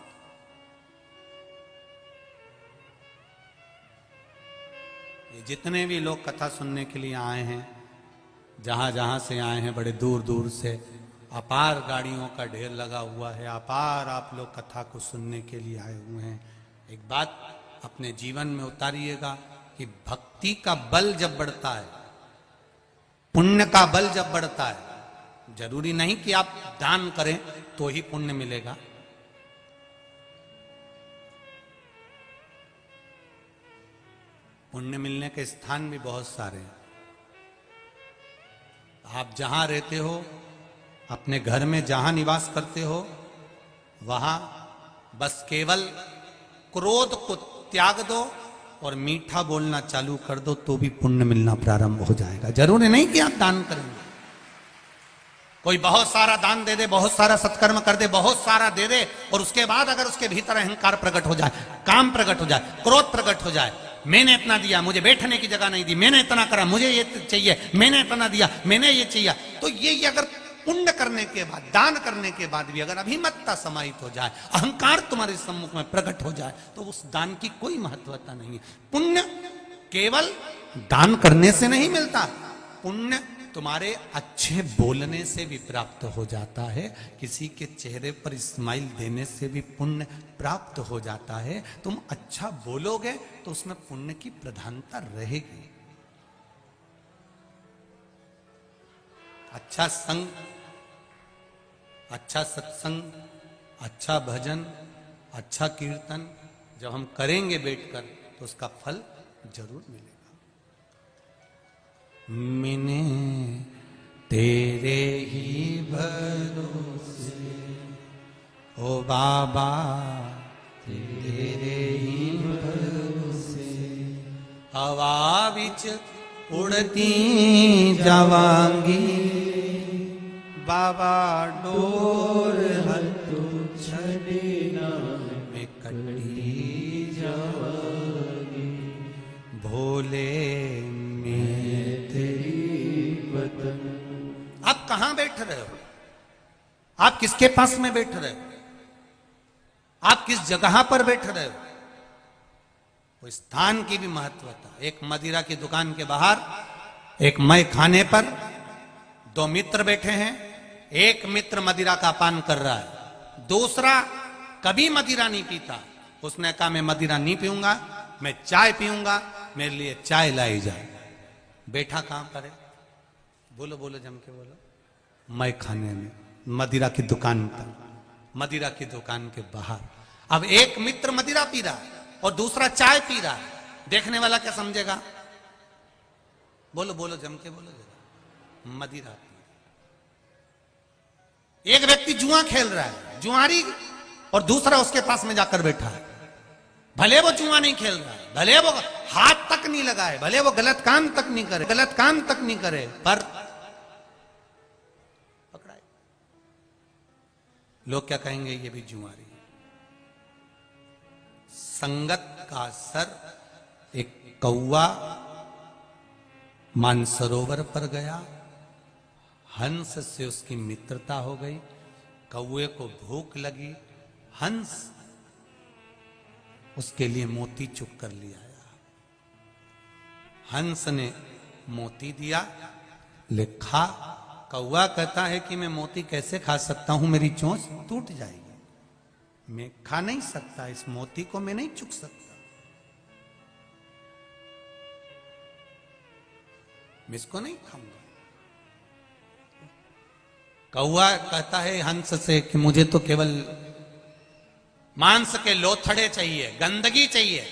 ये जितने भी लोग कथा सुनने के लिए आए हैं, जहां जहां से आए हैं, बड़े दूर दूर से, अपार गाड़ियों का ढेर लगा हुआ है, अपार आप लोग कथा को सुनने के लिए आए हुए हैं। एक बात अपने जीवन में उतारिएगा कि भक्ति का बल जब बढ़ता है, पुण्य का बल जब बढ़ता है, जरूरी नहीं कि आप दान करें तो ही पुण्य मिलेगा। पुण्य मिलने के स्थान भी बहुत सारे हैं। आप जहां रहते हो, अपने घर में जहां निवास करते हो, वहां बस केवल क्रोध को त्याग दो और मीठा बोलना चालू कर दो तो भी पुण्य मिलना प्रारंभ हो जाएगा। जरूरी नहीं कि आप दान करेंगे। कोई बहुत सारा दान दे दे, बहुत सारा सत्कर्म कर दे, बहुत सारा दे दे, और उसके बाद अगर उसके भीतर अहंकार प्रकट हो जाए, काम प्रकट हो जाए, क्रोध प्रकट हो जाए, मैंने इतना दिया, मुझे बैठने की जगह नहीं दी, मैंने इतना करा, मुझे ये चाहिए, मैंने इतना दिया, मैंने ये चाहिए, तो ये अगर पुण्य करने के बाद, दान करने के बाद भी अगर अभिमत्ता समाहित हो जाए, अहंकार तुम्हारे सम्मुख में प्रकट हो जाए, तो उस दान की कोई महत्वता नहीं है। पुण्य केवल दान करने से नहीं मिलता, पुण्य तुम्हारे अच्छे बोलने से भी प्राप्त हो जाता है, किसी के चेहरे पर स्माइल देने से भी पुण्य प्राप्त हो जाता है। तुम अच्छा बोलोगे तो उसमें पुण्य की प्रधानता रहेगी। अच्छा संग, अच्छा सत्संग, अच्छा भजन, अच्छा कीर्तन जब हम करेंगे बैठकर तो उसका फल जरूर मिलेगा। मैंने तेरे ही भरोसे ओ बाबा, तेरे ही भरोसे हवा विच उड़ती जावांगी, बाबा डोर हथू छड़ना मैं कटी जावांगी, भोले मैं तेरी बदन। आप कहां बैठ रहे हो? आप किसके पास में बैठ रहे हो? आप किस जगह पर बैठ रहे हो? वो स्थान की भी महत्वता। एक मदिरा की दुकान के बाहर, एक मय खाने पर दो मित्र बैठे हैं। एक मित्र मदिरा का पान कर रहा है, दूसरा कभी मदिरा नहीं पीता। उसने कहा मैं मदिरा नहीं पीऊंगा, मैं चाय पीऊंगा, मेरे लिए चाय लाई जाए। बैठा कहां पर है? बोलो बोलो, जम के बोलो। मय खाने में, मदिरा की दुकान पर, मदिरा की दुकान के बाहर। अब एक मित्र मदिरा पी रहा है और दूसरा चाय पी रहा है। देखने वाला क्या समझेगा? बोलो बोलो, जम के बोलो जरा। मदिरा पी। एक व्यक्ति जुआ खेल रहा है, जुआरी, और दूसरा उसके पास में जाकर बैठा है। भले वो जुआ नहीं खेल रहा है, भले वो हाथ तक नहीं लगाए, भले वो गलत काम तक नहीं करे, गलत काम तक नहीं करे, पर पकड़ाए। लोग क्या कहेंगे? ये भी जुआरी। संगत का असर। एक कौवा मानसरोवर पर गया, हंस से उसकी मित्रता हो गई, कौवे को भूख लगी, हंस उसके लिए मोती चुग कर ले आया। हंस ने मोती दिया, लिखा। कौवा कहता है कि मैं मोती कैसे खा सकता हूं, मेरी चोंच टूट जाएगी, मैं खा नहीं सकता, इस मोती को मैं नहीं चुग सकता। मैं इसको नहीं खाऊंगा। कौवा कहता है हंस से कि मुझे तो केवल मांस के लोथड़े चाहिए, गंदगी चाहिए।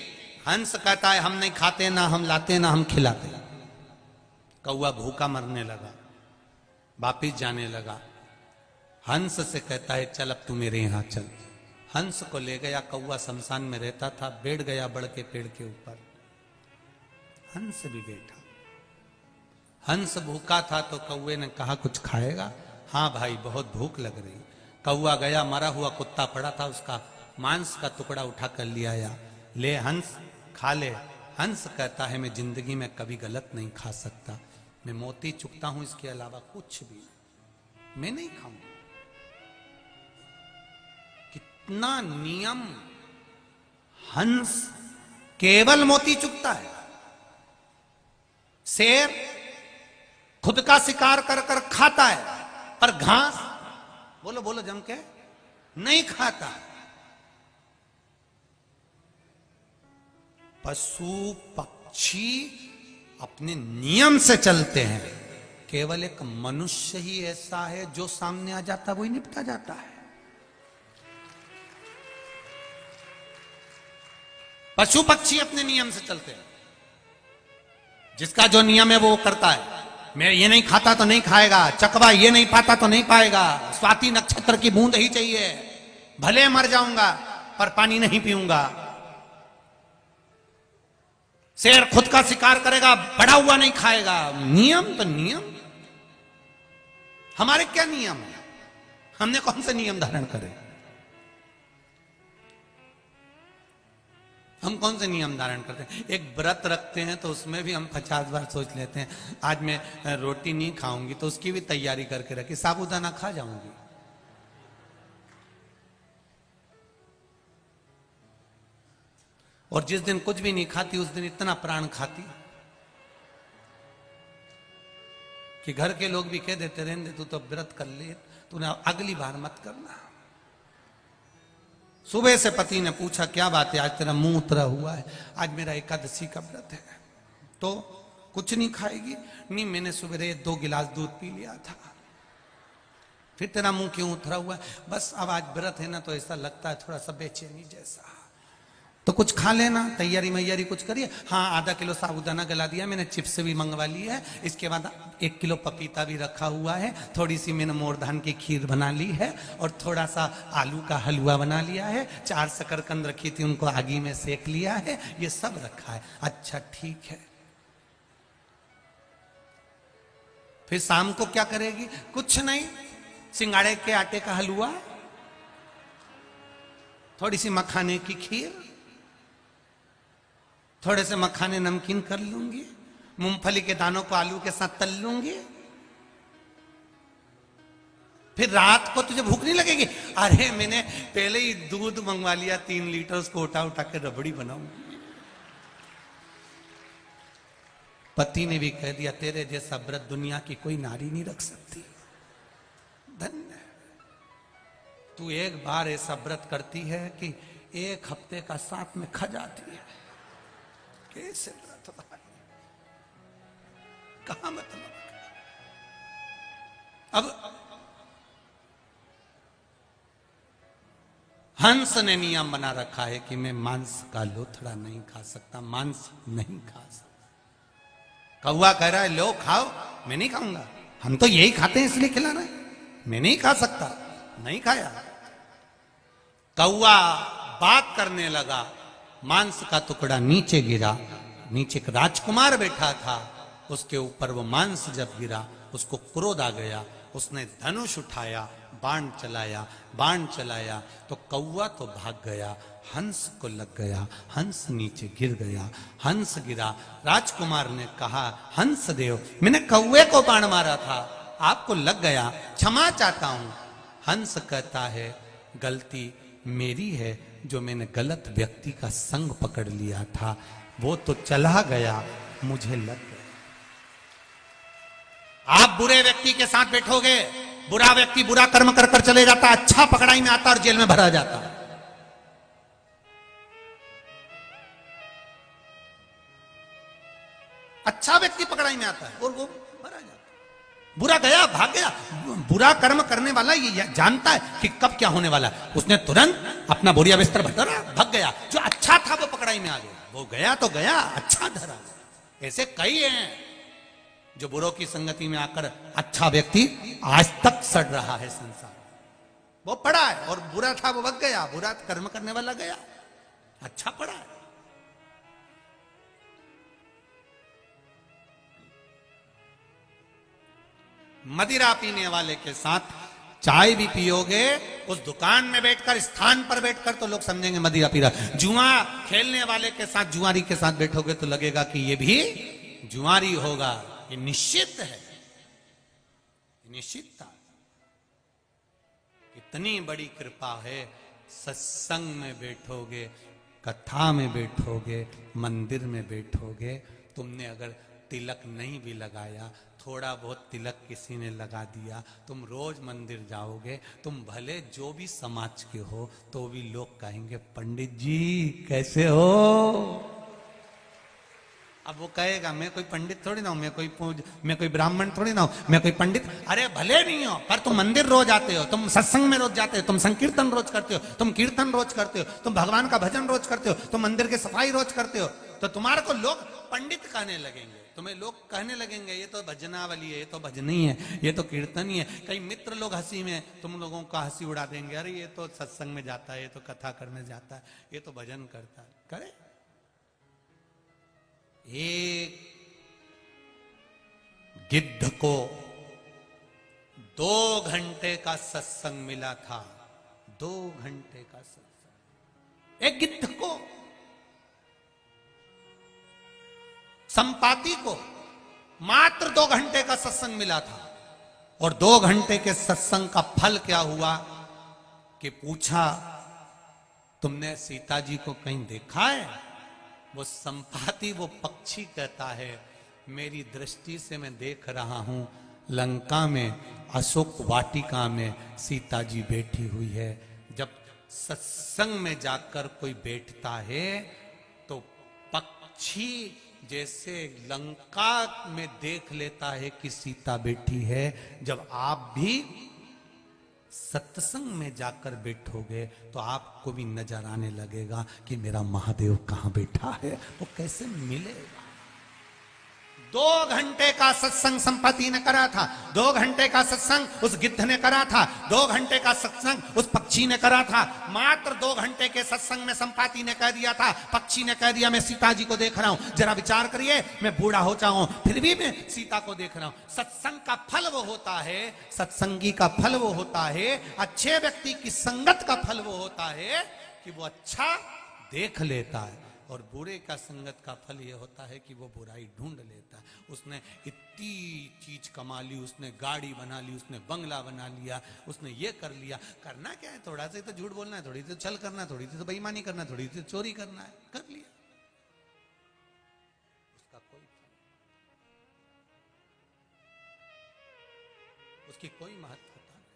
हंस कहता है हम नहीं खाते, ना हम लाते, ना हम खिलाते। कौवा भूखा मरने लगा, वापिस जाने लगा। हंस से कहता है चल अब तू मेरे यहां चल। हंस को ले गया। कौवा शमशान में रहता था, बैठ गया बड़ के पेड़ के ऊपर। हंस भी बैठा। हंस भूखा था तो कौवे ने कहा कुछ खाएगा? हाँ भाई बहुत भूख लग रही। कौवा गया, मरा हुआ कुत्ता पड़ा था, उसका मांस का टुकड़ा उठा कर ले आया। ले हंस खा ले। हंस कहता है मैं जिंदगी में कभी गलत नहीं खा सकता, मैं मोती चुकता हूं, इसके अलावा कुछ भी नहीं, मैं नहीं खाऊंगा। कितना नियम! हंस केवल मोती चुकता है। शेर खुद का शिकार कर कर खाता है, पर घास बोलो बोलो जम के नहीं खाता। पशु पक्षी अपने नियम से चलते हैं। केवल एक मनुष्य ही ऐसा है जो सामने आ जाता है वही निपटा जाता है। पशु पक्षी अपने नियम से चलते हैं। जिसका जो नियम है वो करता है। मैं ये नहीं खाता तो नहीं खाएगा, चकवा ये नहीं पाता तो नहीं पाएगा, स्वाति नक्षत्र की बूंद ही चाहिए, भले मर जाऊंगा पर पानी नहीं पीऊंगा। शेर खुद का शिकार करेगा, बड़ा हुआ नहीं खाएगा। नियम तो नियम। हमारे क्या नियम है? हमने कौन से नियम धारण करे? हम कौन से नियम धारण करते हैं? एक व्रत रखते हैं तो उसमें भी हम 50 बार सोच लेते हैं आज मैं रोटी नहीं खाऊंगी, तो उसकी भी तैयारी करके रखी, साबूदाना खा जाऊंगी। और जिस दिन कुछ भी नहीं खाती उस दिन इतना प्राण खाती कि घर के लोग भी कह देते रहने तू तो व्रत कर ले, तूने अगली बार मत करना। सुबह से पति ने पूछा क्या बात है, आज तेरा मुंह उतरा हुआ है? आज मेरा एकादशी का व्रत है। तो कुछ नहीं खाएगी? नहीं, मैंने सुबह 2 गिलास दूध पी लिया था। फिर तेरा मुंह क्यों उतरा हुआ है? बस अब आज व्रत है ना तो ऐसा लगता है थोड़ा सा बेचैनी जैसा। तो कुछ खा लेना, तैयारी मैयारी कुछ करिए। हाँ, आधा किलो साबूदाना गला दिया मैंने, चिप्स भी मंगवा ली है, इसके बाद 1 किलो पपीता भी रखा हुआ है, थोड़ी सी मैंने मोर धान की खीर बना ली है और थोड़ा सा आलू का हलवा बना लिया है, 4 शकरकंद रखी थी उनको आगी में सेक लिया है, ये सब रखा है। अच्छा ठीक है। फिर शाम को क्या करेगी? कुछ नहीं, सिंगाड़े के आटे का हलवा, थोड़ी सी मखाने की खीर, थोड़े से मखाने नमकीन कर लूंगी, मूंगफली के दानों को आलू के साथ तल लूंगी। फिर रात को तुझे भूख नहीं लगेगी? अरे मैंने पहले ही दूध मंगवा लिया 3 लीटर, उसको उठा उठा के रबड़ी बनाऊंगी। पति ने भी कह दिया तेरे जैसा व्रत दुनिया की कोई नारी नहीं रख सकती। धन्य तू एक बार ऐसा व्रत करती है कि 1 हफ्ते का साथ में खा जाती है। कैसे व्रत भाई, कहां मतलब? अब हंस ने नियम बना रखा है कि मैं मांस का लोथड़ा नहीं खा सकता, मांस नहीं खा सकता। कौवा कह रहा है लो खाओ, मैं नहीं खाऊंगा, हम तो यही खाते हैं इसलिए खिला रहे हैं, मैं नहीं खा सकता। नहीं खाया। कौवा बात करने लगा, मांस का टुकड़ा नीचे गिरा। नीचे एक राजकुमार बैठा था, उसके ऊपर वो मांस जब गिरा उसको क्रोध आ गया, उसने धनुष उठाया, बाण चलाया। बाण चलाया तो कौवा तो भाग गया, हंस को लग गया, हंस नीचे गिर गया। हंस गिरा, राजकुमार ने कहा हंस देव मैंने कौवे को बाण मारा था, आपको लग गया, क्षमा चाहता हूं। हंस कहता है गलती मेरी है, जो मैंने गलत व्यक्ति का संग पकड़ लिया था, वो तो चला गया, मुझे लग गया। आप बुरे व्यक्ति के साथ बैठोगे, बुरा व्यक्ति बुरा कर्म कर कर चले जाता, अच्छा पकड़ाई में आता और जेल में भरा जाता। अच्छा व्यक्ति पकड़ाई में आता है और वो मरा जाता है। बुरा गया, भाग गया। बुरा कर्म करने वाला ये जानता है कि कब क्या होने वाला है, उसने तुरंत अपना बोरिया बिस्तर बटोरा, भाग गया। जो अच्छा था वो पकड़ाई में आ गया, वो गया तो गया, अच्छा धरा। ऐसे कई हैं जो बुरों की संगति में आकर अच्छा व्यक्ति आज तक सड़ रहा है संसार। वो पड़ा है और बुरा था वो भग गया, बुरा कर्म करने वाला गया, अच्छा पड़ा है। मदिरा पीने वाले के साथ चाय भी पियोगे, उस दुकान में बैठकर, स्थान पर बैठकर, तो लोग समझेंगे मदिरा पी रहा। जुआ खेलने वाले के साथ, जुआरी के साथ बैठोगे तो लगेगा कि ये भी जुआरी होगा। ये निश्चित है, निश्चितता। कितनी बड़ी कृपा है, सत्संग में बैठोगे, कथा में बैठोगे, मंदिर में बैठोगे, तुमने अगर तिलक नहीं भी लगाया, थोड़ा बहुत तिलक किसी ने लगा दिया, तुम रोज मंदिर जाओगे, तुम भले जो भी समाज के हो, तो भी लोग कहेंगे पंडित जी कैसे हो। अब वो कहेगा मैं कोई पंडित थोड़ी ना हूं, मैं कोई ब्राह्मण थोड़ी ना हूं, मैं कोई पंडित। अरे भले नहीं हो, पर तुम मंदिर रोज आते हो, तुम सत्संग में रोज जाते हो, तुम संकीर्तन रोज करते हो, तुम कीर्तन रोज करते हो, तुम भगवान का भजन रोज करते हो, तुम मंदिर की सफाई रोज करते हो, तो तुम्हारे को लोग पंडित कहने लगेंगे। तुम्हें लोग कहने लगेंगे ये तो भजनावली है, ये तो भजनी है, ये तो कीर्तन ही है। कई मित्र लोग हंसी में तुम लोगों का हंसी उड़ा देंगे, अरे ये तो सत्संग में जाता है, ये तो कथा करने जाता है, ये तो भजन करता है। करे एक गिद्ध को 2 घंटे का सत्संग मिला था, 2 घंटे का सत्संग। एक गिद्ध को, संपाति को मात्र 2 घंटे का सत्संग मिला था। और 2 घंटे के सत्संग का फल क्या हुआ कि पूछा तुमने सीता जी को कहीं देखा है? वो संपाति, वो पक्षी कहता है मेरी दृष्टि से मैं देख रहा हूं लंका में अशोक वाटिका में सीता जी बैठी हुई है। जब सत्संग में जाकर कोई बैठता है तो पक्षी जैसे लंका में देख लेता है कि सीता बैठी है, जब आप भी सत्संग में जाकर बैठोगे तो आपको भी नजर आने लगेगा कि मेरा महादेव कहां बैठा है। वो कैसे मिलेगा? 2 घंटे का सत्संग संपत्ति ने करा था, 2 घंटे का सत्संग उस गिद्ध ने करा था, 2 घंटे का सत्संग उस पक्षी ने करा था। मात्र 2 घंटे के सत्संग में संपाति ने कह दिया था, पक्षी ने कह दिया मैं सीता जी को देख रहा हूं। जरा विचार करिए, मैं बूढ़ा हो जाऊं फिर भी मैं सीता को देख रहा हूं। सत्संग का फल वो होता है, सत्संगी का फल वो होता है, अच्छे व्यक्ति की संगत का फल वो होता है कि वो अच्छा देख लेता है। और बुरे का संगत का फल ये होता है कि वो बुराई ढूंढ लेता है। उसने इतनी चीज कमा ली, उसने गाड़ी बना ली, उसने बंगला बना लिया, उसने ये कर लिया। करना क्या है? थोड़ा सा तो झूठ बोलना है, थोड़ी सी छल करना है, थोड़ी सी तो बेईमानी करना है, थोड़ी सी चोरी करना है, कर लिया। उसका कोई उसकी कोई महत्वता नहीं।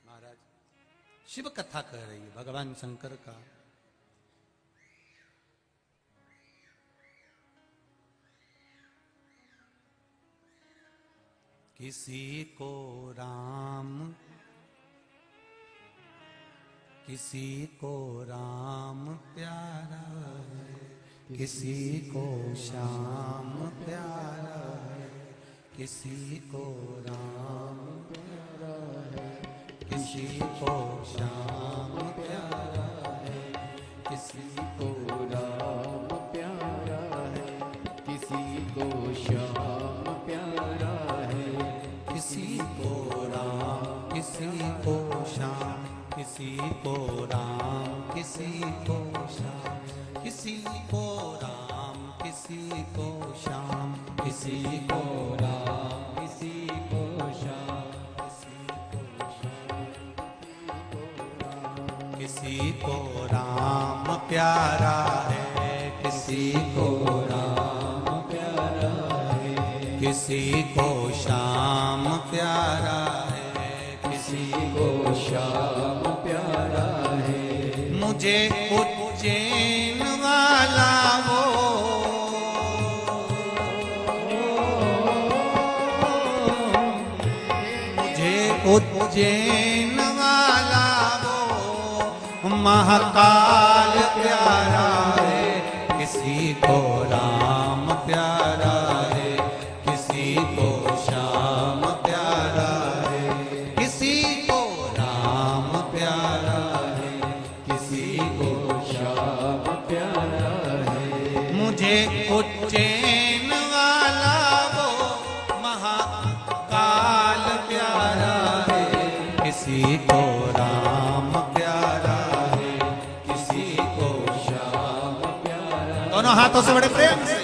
महाराज शिव कथा कह रही है भगवान शंकर का। किसी को राम, किसी को राम प्यारा है, किसी को श्याम प्यारा है, किसी को राम प्यारा है, किसी को श्याम प्यारा है, किसी को राम प्यारा है, किसी को श्याम प्यारा है, किसी को राम, किसी को श्याम, किसी को राम, किसी को श्याम, किसी को राम, किसी को श्याम, किसी को राम, किसी को श्याम, किसी को राम प्यारा है, किसी को राम प्यारा है, किसी को श्याम प्यारा है, किसी को श्याम प्यारा है। मुझे उज्जैन वाला वो उज्जैन वाला वो महाकाल प्यारा है, किसी को राम प्यारा है, किसी को श्याम प्यारा है, किसी को राम प्यारा है, किसी को श्याम प्यारा है। मुझे उज्जैन वाला वो महाकाल प्यारा है, किसी को राम प्यारा है, किसी को श्याम प्यारा। दोनों हाथों से बड़े प्रेम से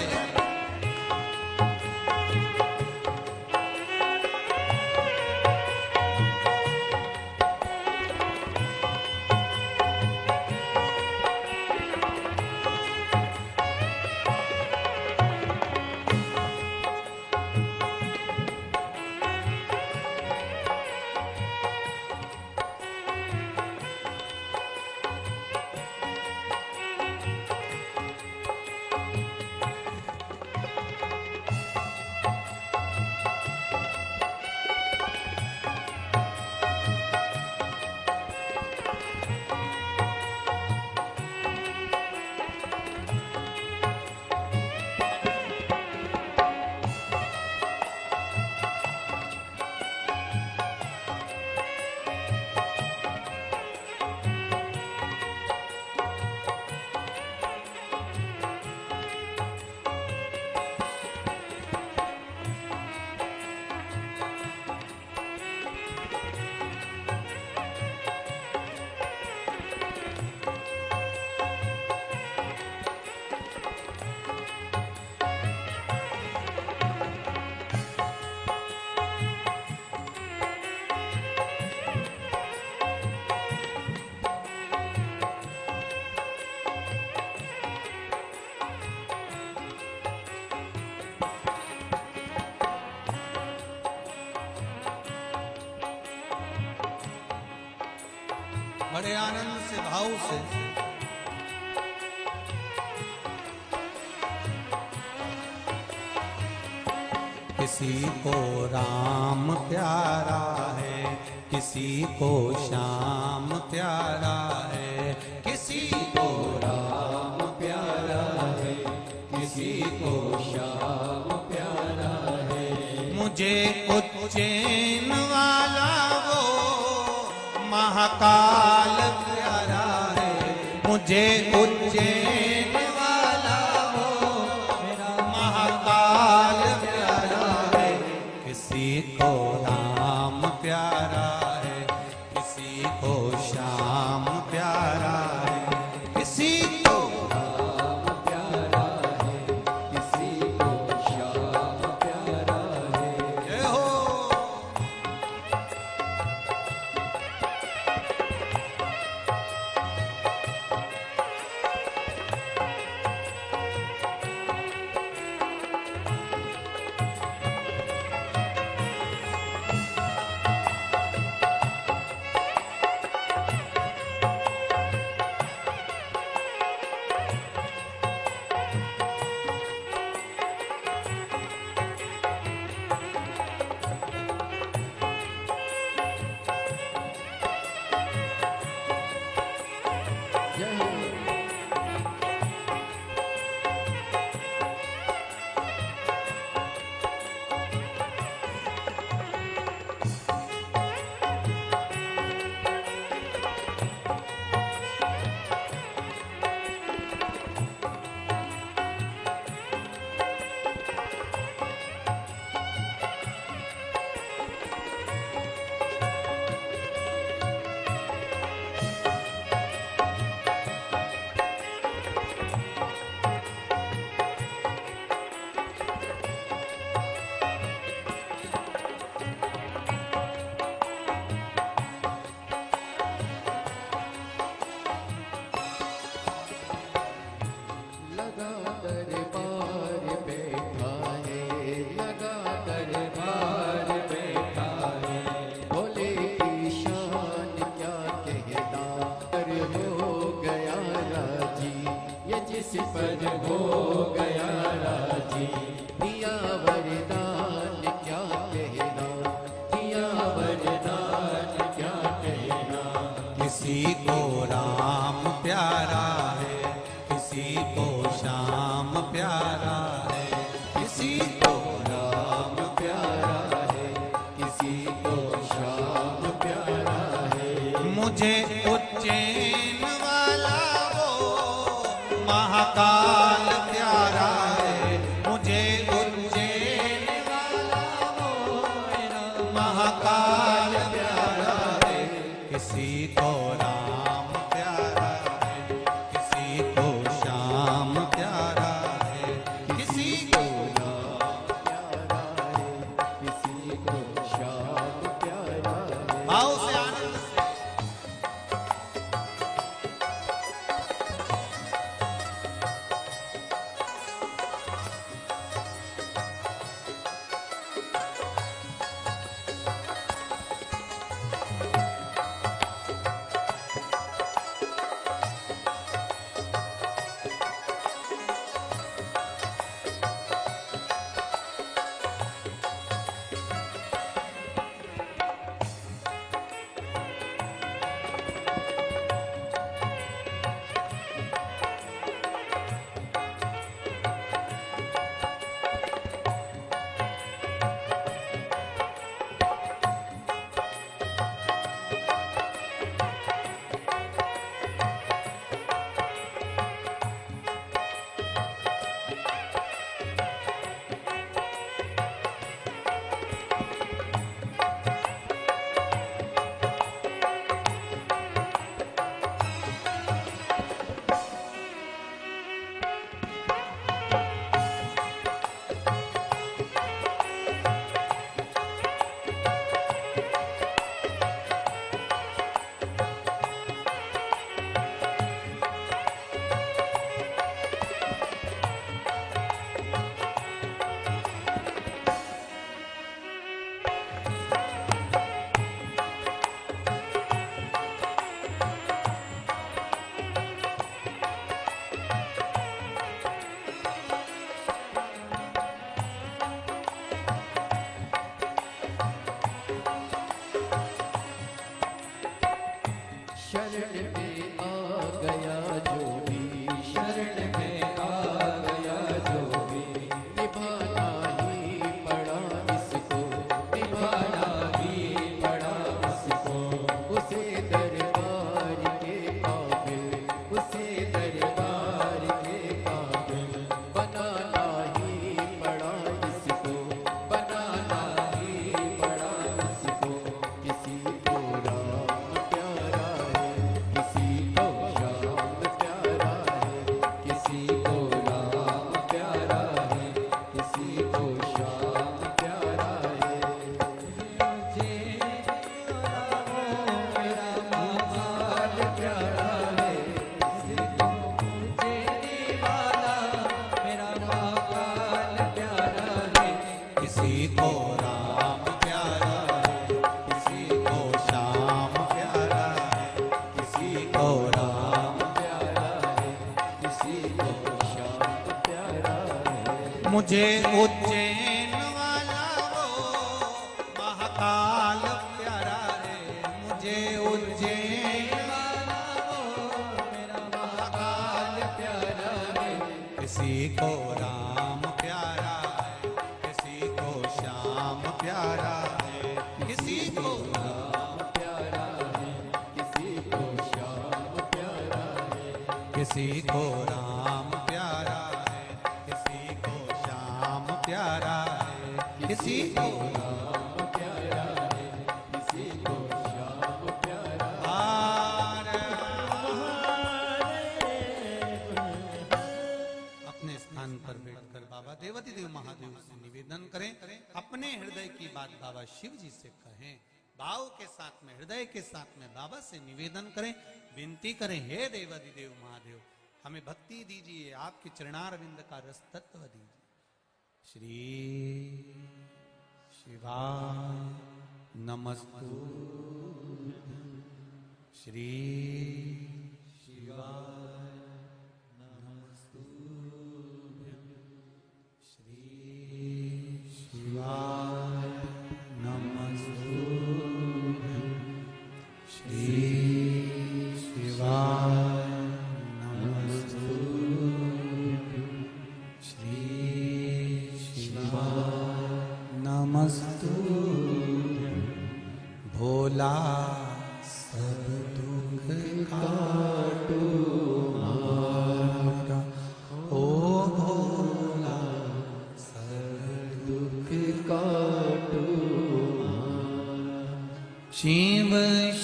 बड़े आनंद से भाव से किसी को राम प्यारा है, किसी को श्याम प्यारा है, किसी को राम प्यारा है, किसी को श्याम प्यारा है। मुझे उज्जैन वाला वो महाकाल प्यारा है, मुझे उज्जैन वाला वो मेरा महाकाल प्यारा है, किसी को राम प्यारा है, किसी को श्याम प्यारा है, किसी को राम प्यारा है, किसी को श्याम प्यारा है। जय हो। किसी को राम प्यारा है, किसी को श्याम प्यारा है, किसी को राम प्यारा है, किसी को श्याम प्यारा है। मुझे उज्जैन वाला वो महाकाल प्यारा है, मुझे उज्जैन वाला वो महाकाल प्यारा है। किसी को राम प्यारा है, किसी को श्याम प्यारा है, किसी को किसी को श्याम प्यारा है। भाव से आनंद से शरण में आ गया जो भी, शरण में आ गया जो भी, निभाना ही पड़ा इसको, निभाना ही पड़ा इसको। उसे दरबार के काबिल, उसे दरबार के काबिल, बनाना ही पड़ा इसको, बनाना ही पड़ा इसको। किसी को राम प्यारा है, किसी को श्याम प्यारा है, किसी को राम प्यारा है, किसी को श्याम प्यारा है। मुझे मेरा महाकाल प्यारा है, किसी को मुझे वाला मेरा महाकाल प्यारा है। किसी को राम प्यारा है, किसी को श्याम प्यारा है, किसी को राम प्यारा है, किसी को श्याम प्यारा है। मुझे उज्जैन वाला वो महाकाल प्यारा है, मुझे उज्जैन वाला वो मेरा महाकाल प्यारा है, किसी को राम प्यारा है, किसी को श्याम प्यारा है, किसी को राम प्यारा है, किसी को श्याम प्यारा है। किसी को राम प्यारा है, किसी को श्याम प्यारा है, किसी को राम प्यारा है, किसी को श्याम प्यारा है। अपने स्थान पर बैठकर बाबा देवती देव महादेव से निवेदन करें, अपने हृदय की बात बाबा शिव जी से कहें, भाव के साथ में, हृदय के साथ में बाबा से निवेदन करें, विनती करें, हे देवती देव महादेव हमें भक्ति दीजिए, आपके चरणारविंद का रस तत्व दीजिए। श्री शिवाय नमस्तु, श्री शिवाय नमस्तु, श्री शिवाय नमस्तु, श्री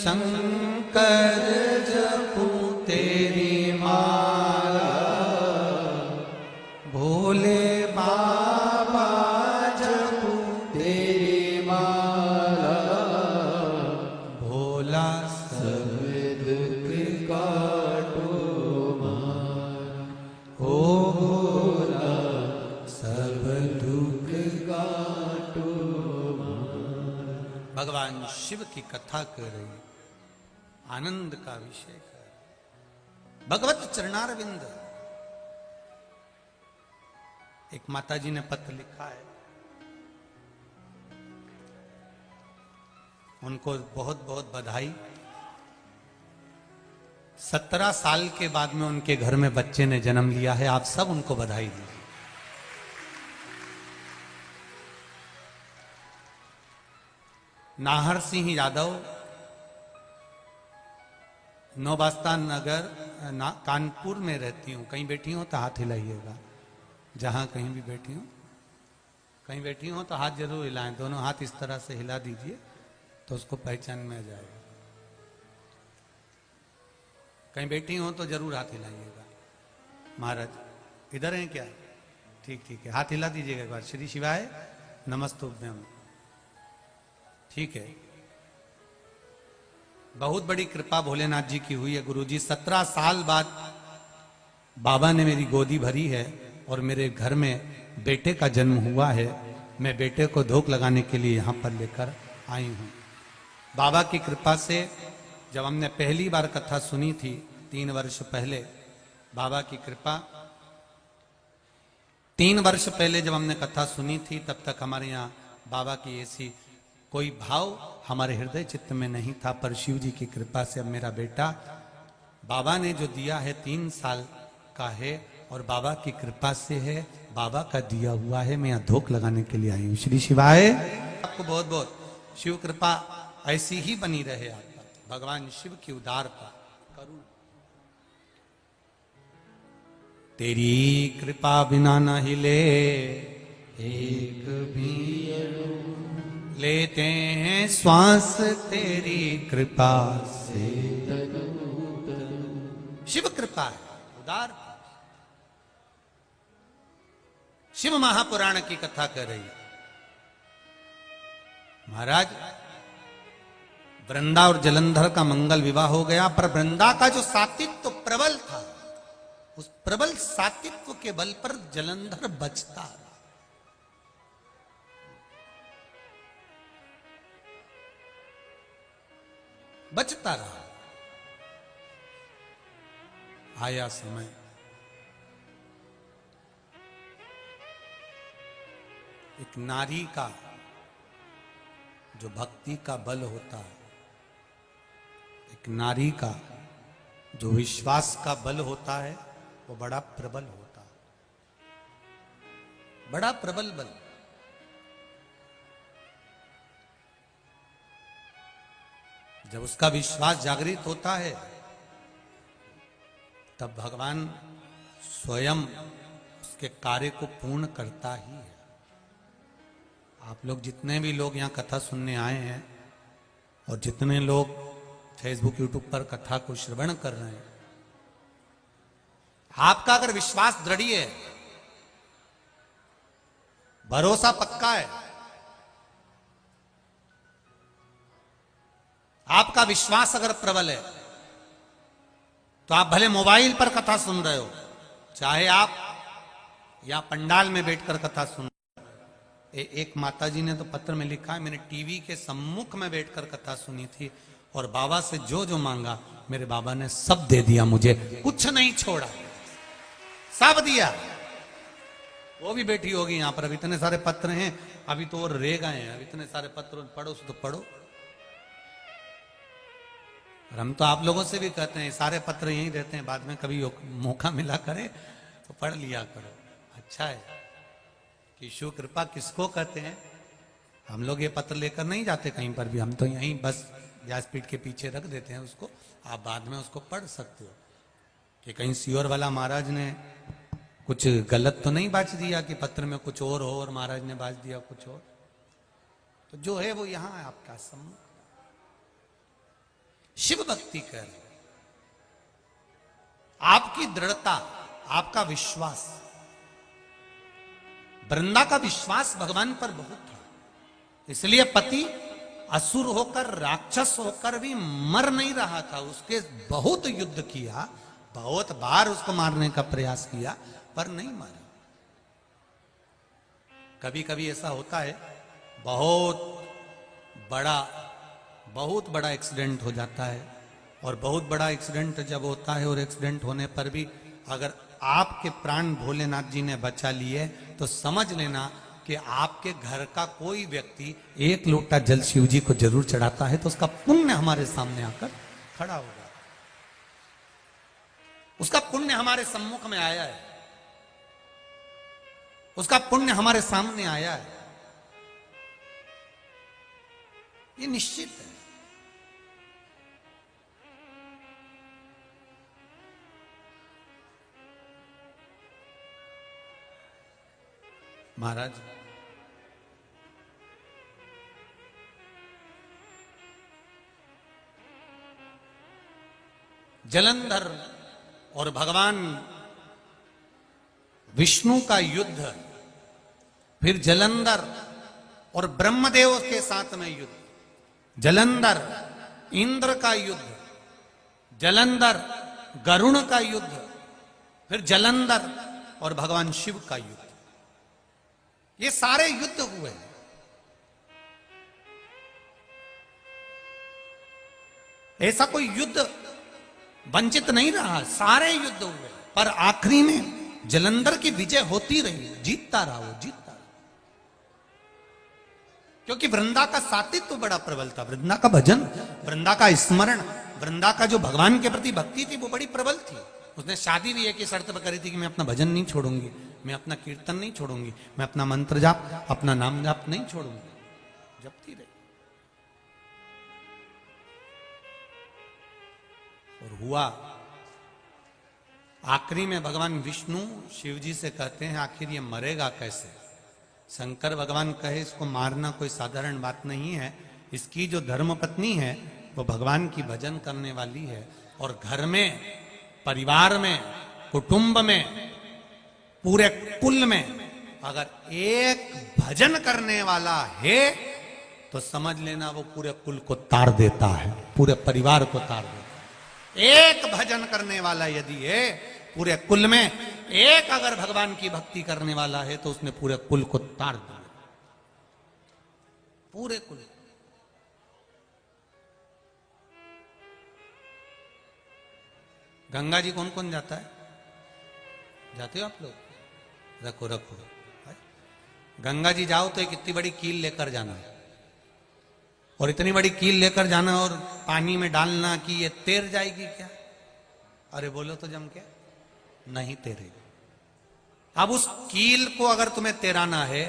शंकर जपूं तेरी माला, भोले बाबा जपूं तेरी माला, भोला सब दुख काटो मारा, ओ भोला सब दुख काटो मारा। भगवान शिव की कथा कर रही है, आनंद का विषय कर, भगवत चरणारविंद। एक माता जी ने पत्र लिखा है, उनको बहुत बहुत बधाई। 17 साल के बाद में उनके घर में बच्चे ने जन्म लिया है, आप सब उनको बधाई दीजिए। नाहर सिंह यादव, नौबास्ता नगर कानपुर में रहती हूँ। कहीं बैठी हो तो हाथ हिलाइएगा, जहां कहीं भी बैठी हो, कहीं बैठी हो तो हाथ जरूर हिलाएं, दोनों हाथ इस तरह से हिला दीजिए तो उसको पहचान में आ जाएगा। कहीं बैठी हो तो जरूर हाथ हिलाइएगा। महाराज इधर हैं क्या? ठीक ठीक है, हाथ हिला दीजिएगा एक बार। श्री शिवाय नमस्तुभ्यम। ठीक है, बहुत बड़ी कृपा भोलेनाथ जी की हुई है गुरुजी। 17 साल बाद बाबा ने मेरी गोदी भरी है और मेरे घर में बेटे का जन्म हुआ है। मैं बेटे को धोख लगाने के लिए यहां पर लेकर आई हूं। बाबा की कृपा से जब हमने पहली बार कथा सुनी थी 3 वर्ष पहले, बाबा की कृपा, 3 वर्ष पहले जब हमने कथा सुनी थी तब तक हमारे यहाँ बाबा की ऐसी कोई भाव हमारे हृदय चित्त में नहीं था। पर शिव जी की कृपा से अब मेरा बेटा बाबा ने जो दिया है 3 साल का है और बाबा की कृपा से है, बाबा का दिया हुआ है। मैं यहाँ धोख लगाने के लिए आई हूँ। श्री शिवाय। आपको बहुत बहुत शिव कृपा ऐसी ही बनी रहे आप पर, भगवान शिव की उदारता करुण। तेरी कृपा बिना न हिले एक भी अणु, लेते हैं श्वास तेरी कृपा से। शिव कृपा है उदार। शिव महापुराण की कथा कर रही है। महाराज वृंदा और जलंधर का मंगल विवाह हो गया, पर वृंदा का जो सात्वित्व प्रबल था, उस प्रबल सात्वित्व के बल पर जलंधर बचता रहा। बचता रहा। आया समय, एक नारी का जो भक्ति का बल होता है, एक नारी का जो विश्वास का बल होता है, वो बड़ा प्रबल होता है, बड़ा प्रबल बल। जब उसका विश्वास जागृत होता है तब भगवान स्वयं उसके कार्य को पूर्ण करता ही है। आप लोग जितने भी लोग यहाँ कथा सुनने आए हैं और जितने लोग फेसबुक यूट्यूब पर कथा को श्रवण कर रहे हैं, आपका अगर विश्वास दृढ़ है, भरोसा पक्का है, आपका विश्वास अगर प्रबल है, तो आप भले मोबाइल पर कथा सुन रहे हो, चाहे आप या पंडाल में बैठकर कथा सुन रहे हो। एक माताजी ने तो पत्र में लिखा है, मैंने टीवी के सम्मुख में बैठकर कथा सुनी थी और बाबा से जो जो मांगा मेरे बाबा ने सब दे दिया, मुझे कुछ नहीं छोड़ा, सब दिया। वो भी बैठी होगी यहां पर। अब इतने सारे पत्र हैं, अभी तो और रह गए हैं। अब इतने सारे पत्र पढ़ो तो पढ़ो। और हम तो आप लोगों से भी कहते हैं, सारे पत्र यहीं रहते हैं, बाद में कभी मौका मिला करे तो पढ़ लिया करो। अच्छा है कि शिव कृपा किसको कहते हैं। हम लोग ये पत्र लेकर नहीं जाते कहीं पर भी, हम तो यहीं बस व्यासपीठ के पीछे रख देते हैं उसको। आप बाद में उसको पढ़ सकते हो कि कहीं सियोर वाला महाराज ने कुछ गलत तो नहीं बाच दिया कि पत्र में कुछ और हो और महाराज ने बाच दिया कुछ और। तो जो है वो यहां है आपका सम्मुख। शिव भक्ति कर, आपकी दृढ़ता, आपका विश्वास। वृंदा का विश्वास भगवान पर बहुत था, इसलिए पति असुर होकर, राक्षस होकर भी मर नहीं रहा था। उसके बहुत युद्ध किया, बहुत बार उसको मारने का प्रयास किया, पर नहीं मारा। कभी कभी ऐसा होता है, बहुत बड़ा एक्सीडेंट हो जाता है, और बहुत बड़ा एक्सीडेंट जब होता है और एक्सीडेंट होने पर भी अगर आपके प्राण भोलेनाथ जी ने बचा लिए, तो समझ लेना कि आपके घर का कोई व्यक्ति एक लोटा जल शिव जी को जरूर चढ़ाता है, तो उसका पुण्य हमारे सामने आकर खड़ा होगा। उसका पुण्य हमारे सम्मुख में आया है, उसका पुण्य हमारे सामने आया है, ये निश्चित है। महाराज, जलंधर और भगवान विष्णु का युद्ध, फिर जलंधर और ब्रह्मदेव के साथ में युद्ध, जलंधर इंद्र का युद्ध, जलंधर गरुण का युद्ध, फिर जलंधर और भगवान शिव का युद्ध, ये सारे युद्ध हुए। ऐसा कोई युद्ध वंचित नहीं रहा, सारे युद्ध हुए, पर आखिरी में जलंधर की विजय होती रही, जीतता रहा वो, जीतता रहा। क्योंकि वृंदा का सातित्व तो बड़ा प्रबल था, वृंदा का भजन, वृंदा का स्मरण, वृंदा का जो भगवान के प्रति भक्ति थी वो बड़ी प्रबल थी। उसने शादी भी एक ही शर्त पर करी थी कि मैं अपना भजन नहीं छोड़ूंगी, मैं अपना कीर्तन नहीं छोड़ूंगी, मैं अपना मंत्र जाप, अपना नाम जाप नहीं छोड़ूंगी, जपती रही। और हुआ, आखिरी में भगवान विष्णु शिव जी से कहते हैं आखिर ये मरेगा कैसे। शंकर भगवान कहे इसको मारना कोई साधारण बात नहीं है, इसकी जो धर्मपत्नी है वो भगवान की भजन करने वाली है, और घर में, परिवार में, कुटुंब में, पूरे कुल में अगर एक भजन करने वाला है तो समझ लेना वो पूरे कुल को तार देता है, पूरे परिवार को तार देता है। एक भजन करने वाला यदि है पूरे कुल में, एक अगर भगवान की भक्ति करने वाला है तो उसने पूरे कुल को तार दिया, पूरे कुल। गंगा जी कौन कौन जाता है? जाते हो आप लोग? रखो रखो। गंगा जी जाओ तो एक इतनी बड़ी कील लेकर जाना है, और इतनी बड़ी कील लेकर जाना और पानी में डालना कि ये तैर जाएगी क्या? अरे बोलो तो जम के, नहीं तैरेगी। अब उस कील को अगर तुम्हें तैराना है,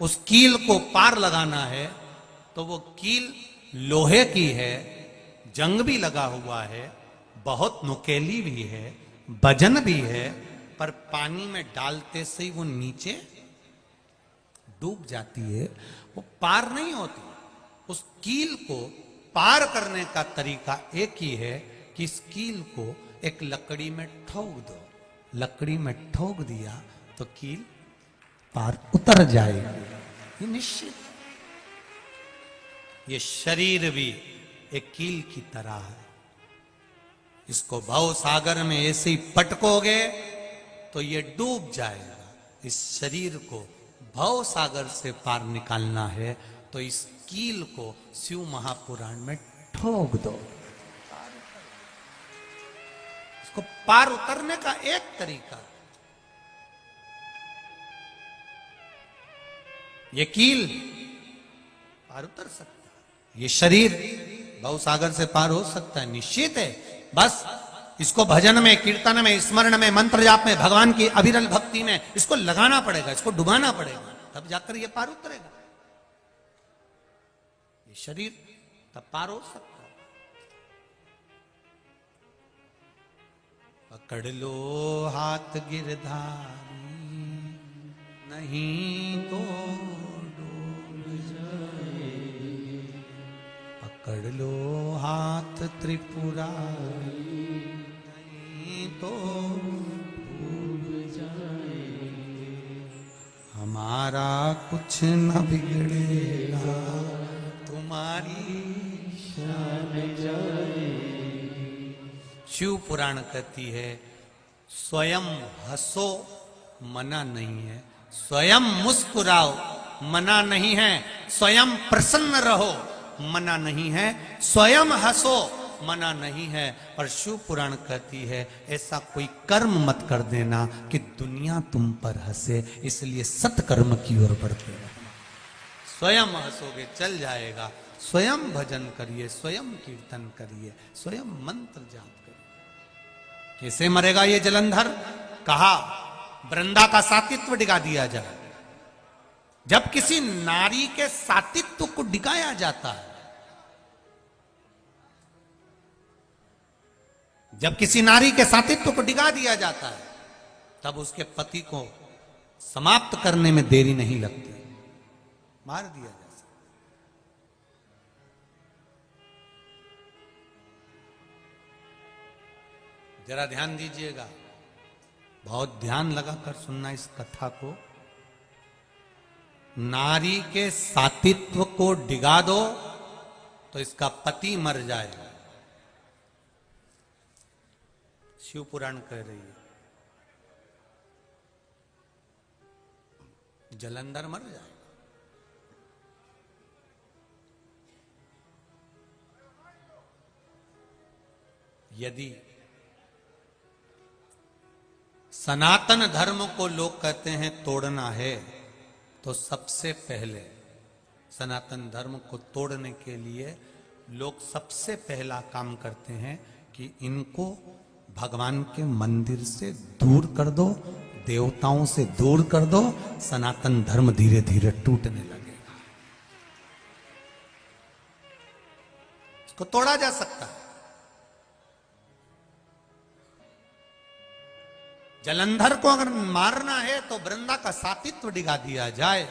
उस कील को पार लगाना है, तो वो कील लोहे की है, जंग भी लगा हुआ है, बहुत नुकेली भी है, वजन भी है, पर पानी में डालते से ही वो नीचे डूब जाती है, वो पार नहीं होती। उस कील को पार करने का तरीका एक ही है कि इस कील को एक लकड़ी में ठोक दो, लकड़ी में ठोक दिया तो कील पार उतर जाएगी, ये निश्चित। ये शरीर भी एक कील की तरह है, इसको भव सागर में ऐसे ही पटकोगे तो ये डूब जाएगा। इस शरीर को भव सागर से पार निकालना है तो इस कील को शिव महापुराण में ठोक दो। इसको पार उतरने का एक तरीका, ये कील पार उतर सकता है, ये शरीर भव सागर से पार हो सकता है, निश्चित है। बस इसको भजन में, कीर्तन में, स्मरण में, मंत्र जाप में, भगवान की अविरल भक्ति में इसको लगाना पड़ेगा, इसको डुबाना पड़ेगा, तब जाकर ये पार उतरेगा। ये शरीर तब पार हो सकता है। पकड़ लो हाथ गिरधारी, नहीं तो डूब जाए। पकड़ लो हाथ त्रिपुरारी, नहीं तो हमारा कुछ न बिगड़ेगा, तुम्हारी शान जाएगी। शिव पुराण कहती है स्वयं हंसो मना नहीं है, स्वयं मुस्कुराओ मना नहीं है, स्वयं प्रसन्न रहो मना नहीं है, स्वयं हंसो मना नहीं है। पर शिव पुराण कहती है ऐसा कोई कर्म मत कर देना कि दुनिया तुम पर हंसे, इसलिए सत्कर्म की ओर बढ़ते रहो। स्वयं हंसोगे चल जाएगा, स्वयं भजन करिए, स्वयं कीर्तन करिए, स्वयं मंत्र जाप करिए। कैसे मरेगा ये जलंधर? कहा वृंदा का सातित्व डिगा दिया जाए। जब किसी नारी के सातित्व को डिगाया जाता है, जब किसी नारी के सातित्व को डिगा दिया जाता है, तब उसके पति को समाप्त करने में देरी नहीं लगती, मार दिया जा सकता। जरा ध्यान दीजिएगा, बहुत ध्यान लगाकर सुनना इस कथा को। नारी के सातित्व को डिगा दो तो इसका पति मर जाएगा। शिव पुराण कह रही है जलंधर मर जाएगा। यदि सनातन धर्म को लोग कहते हैं तोड़ना है, तो सबसे पहले सनातन धर्म को तोड़ने के लिए लोग सबसे पहला काम करते हैं कि इनको भगवान के मंदिर से दूर कर दो, देवताओं से दूर कर दो, सनातन धर्म धीरे धीरे टूटने लगेगा। इसको तोड़ा जा सकता है। जलंधर को अगर मारना है तो वृंदा का सातित्व डिगा दिया जाए।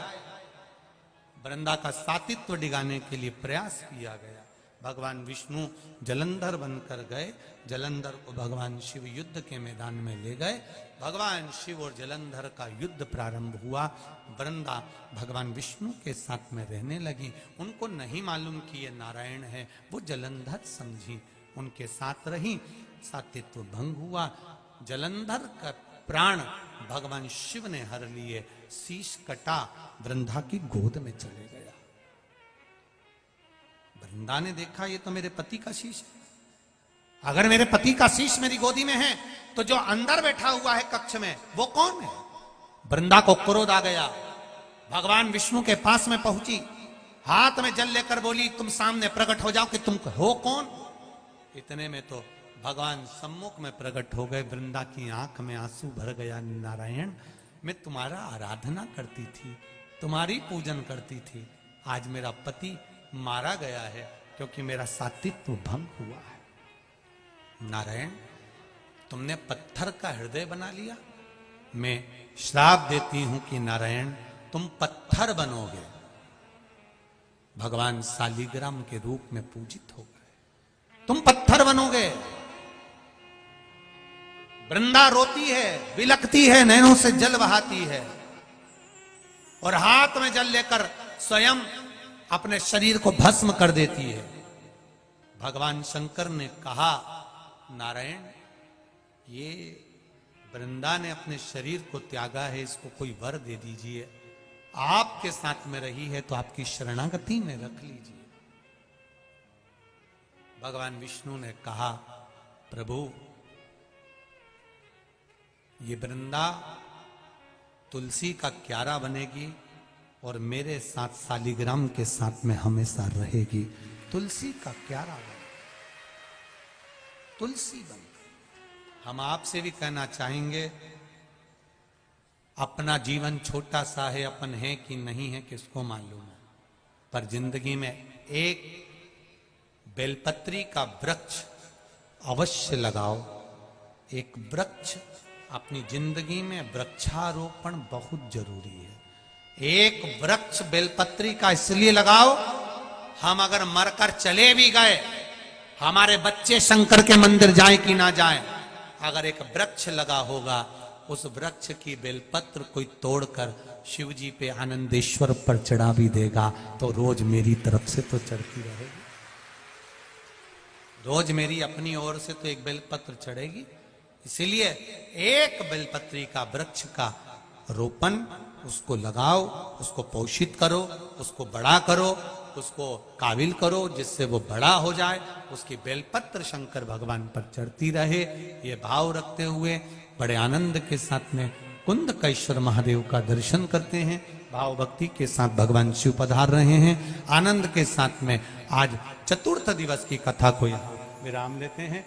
वृंदा का सातित्व डिगाने के लिए प्रयास किया गया। भगवान विष्णु जलंधर बनकर गए, जलंधर को भगवान शिव युद्ध के मैदान में ले गए। भगवान शिव और जलंधर का युद्ध प्रारंभ हुआ। वृंदा भगवान विष्णु के साथ में रहने लगी। उनको नहीं मालूम कि ये नारायण है, वो जलंधर समझी, उनके साथ रही। सातित्व भंग हुआ। जलंधर का प्राण भगवान शिव ने हर लिए, शीश कटा, वृंदा की गोद में चले गया। वृंदा ने देखा ये तो मेरे पति का शीश है। अगर मेरे पति का शीश मेरी गोदी में है तो जो अंदर बैठा हुआ है कक्ष में वो कौन है? वृंदा को क्रोध आ गया। भगवान विष्णु के पास में पहुंची, हाथ में जल लेकर बोली तुम सामने प्रकट हो जाओ कि तुम हो कौन। इतने में तो भगवान सम्मुख में प्रकट हो गए। वृंदा की आंख में आंसू भर गया। नारायण, मैं तुम्हारा आराधना करती थी, तुम्हारी पूजन करती थी, आज मेरा पति मारा गया है क्योंकि मेरा सातित्व भंग हुआ है। नारायण, तुमने पत्थर का हृदय बना लिया। मैं श्राप देती हूं कि नारायण तुम पत्थर बनोगे। भगवान शालिग्राम के रूप में पूजित हो गए। तुम पत्थर बनोगे। वृंदा रोती है, बिलखती है, नैनों से जल बहाती है और हाथ में जल लेकर स्वयं अपने शरीर को भस्म कर देती है। भगवान शंकर ने कहा नारायण, ये वृंदा ने अपने शरीर को त्यागा है, इसको कोई वर दे दीजिए। आपके साथ में रही है तो आपकी शरणागति में रख लीजिए। भगवान विष्णु ने कहा प्रभु, ये वृंदा तुलसी का क्यारा बनेगी और मेरे साथ शालिग्राम के साथ में हमेशा रहेगी। तुलसी का क्यारा बन, तुलसी बन। हम आपसे भी कहना चाहेंगे, अपना जीवन छोटा सा है, अपन है कि नहीं है किसको मालूम है, पर जिंदगी में एक बेलपत्री का वृक्ष अवश्य लगाओ। एक वृक्ष अपनी जिंदगी में वृक्षारोपण बहुत जरूरी है। एक वृक्ष बेलपत्री का इसलिए लगाओ हम अगर मरकर चले भी गए, हमारे बच्चे शंकर के मंदिर जाए कि ना जाए, अगर एक वृक्ष लगा होगा, उस वृक्ष की बेलपत्र कोई तोड़कर शिव जी पे आनंदेश्वर पर चढ़ा भी देगा तो रोज मेरी तरफ से तो चढ़ती रहेगी, रोज मेरी अपनी ओर से तो एक बेलपत्र चढ़ेगी। इसीलिए एक बेलपत्री का वृक्ष का रोपण, उसको लगाओ, उसको पोषित करो, उसको बड़ा करो, उसको काबिल करो, जिससे वो बड़ा हो जाए, उसकी बेलपत्र शंकर भगवान पर चढ़ती रहे। ये भाव रखते हुए बड़े आनंद के साथ में कुंदकेश्वर महादेव का दर्शन करते हैं। भाव भक्ति के साथ भगवान शिव पधार रहे हैं। आनंद के साथ में आज चतुर्थ दिवस की कथा को यहाँ विराम लेते हैं।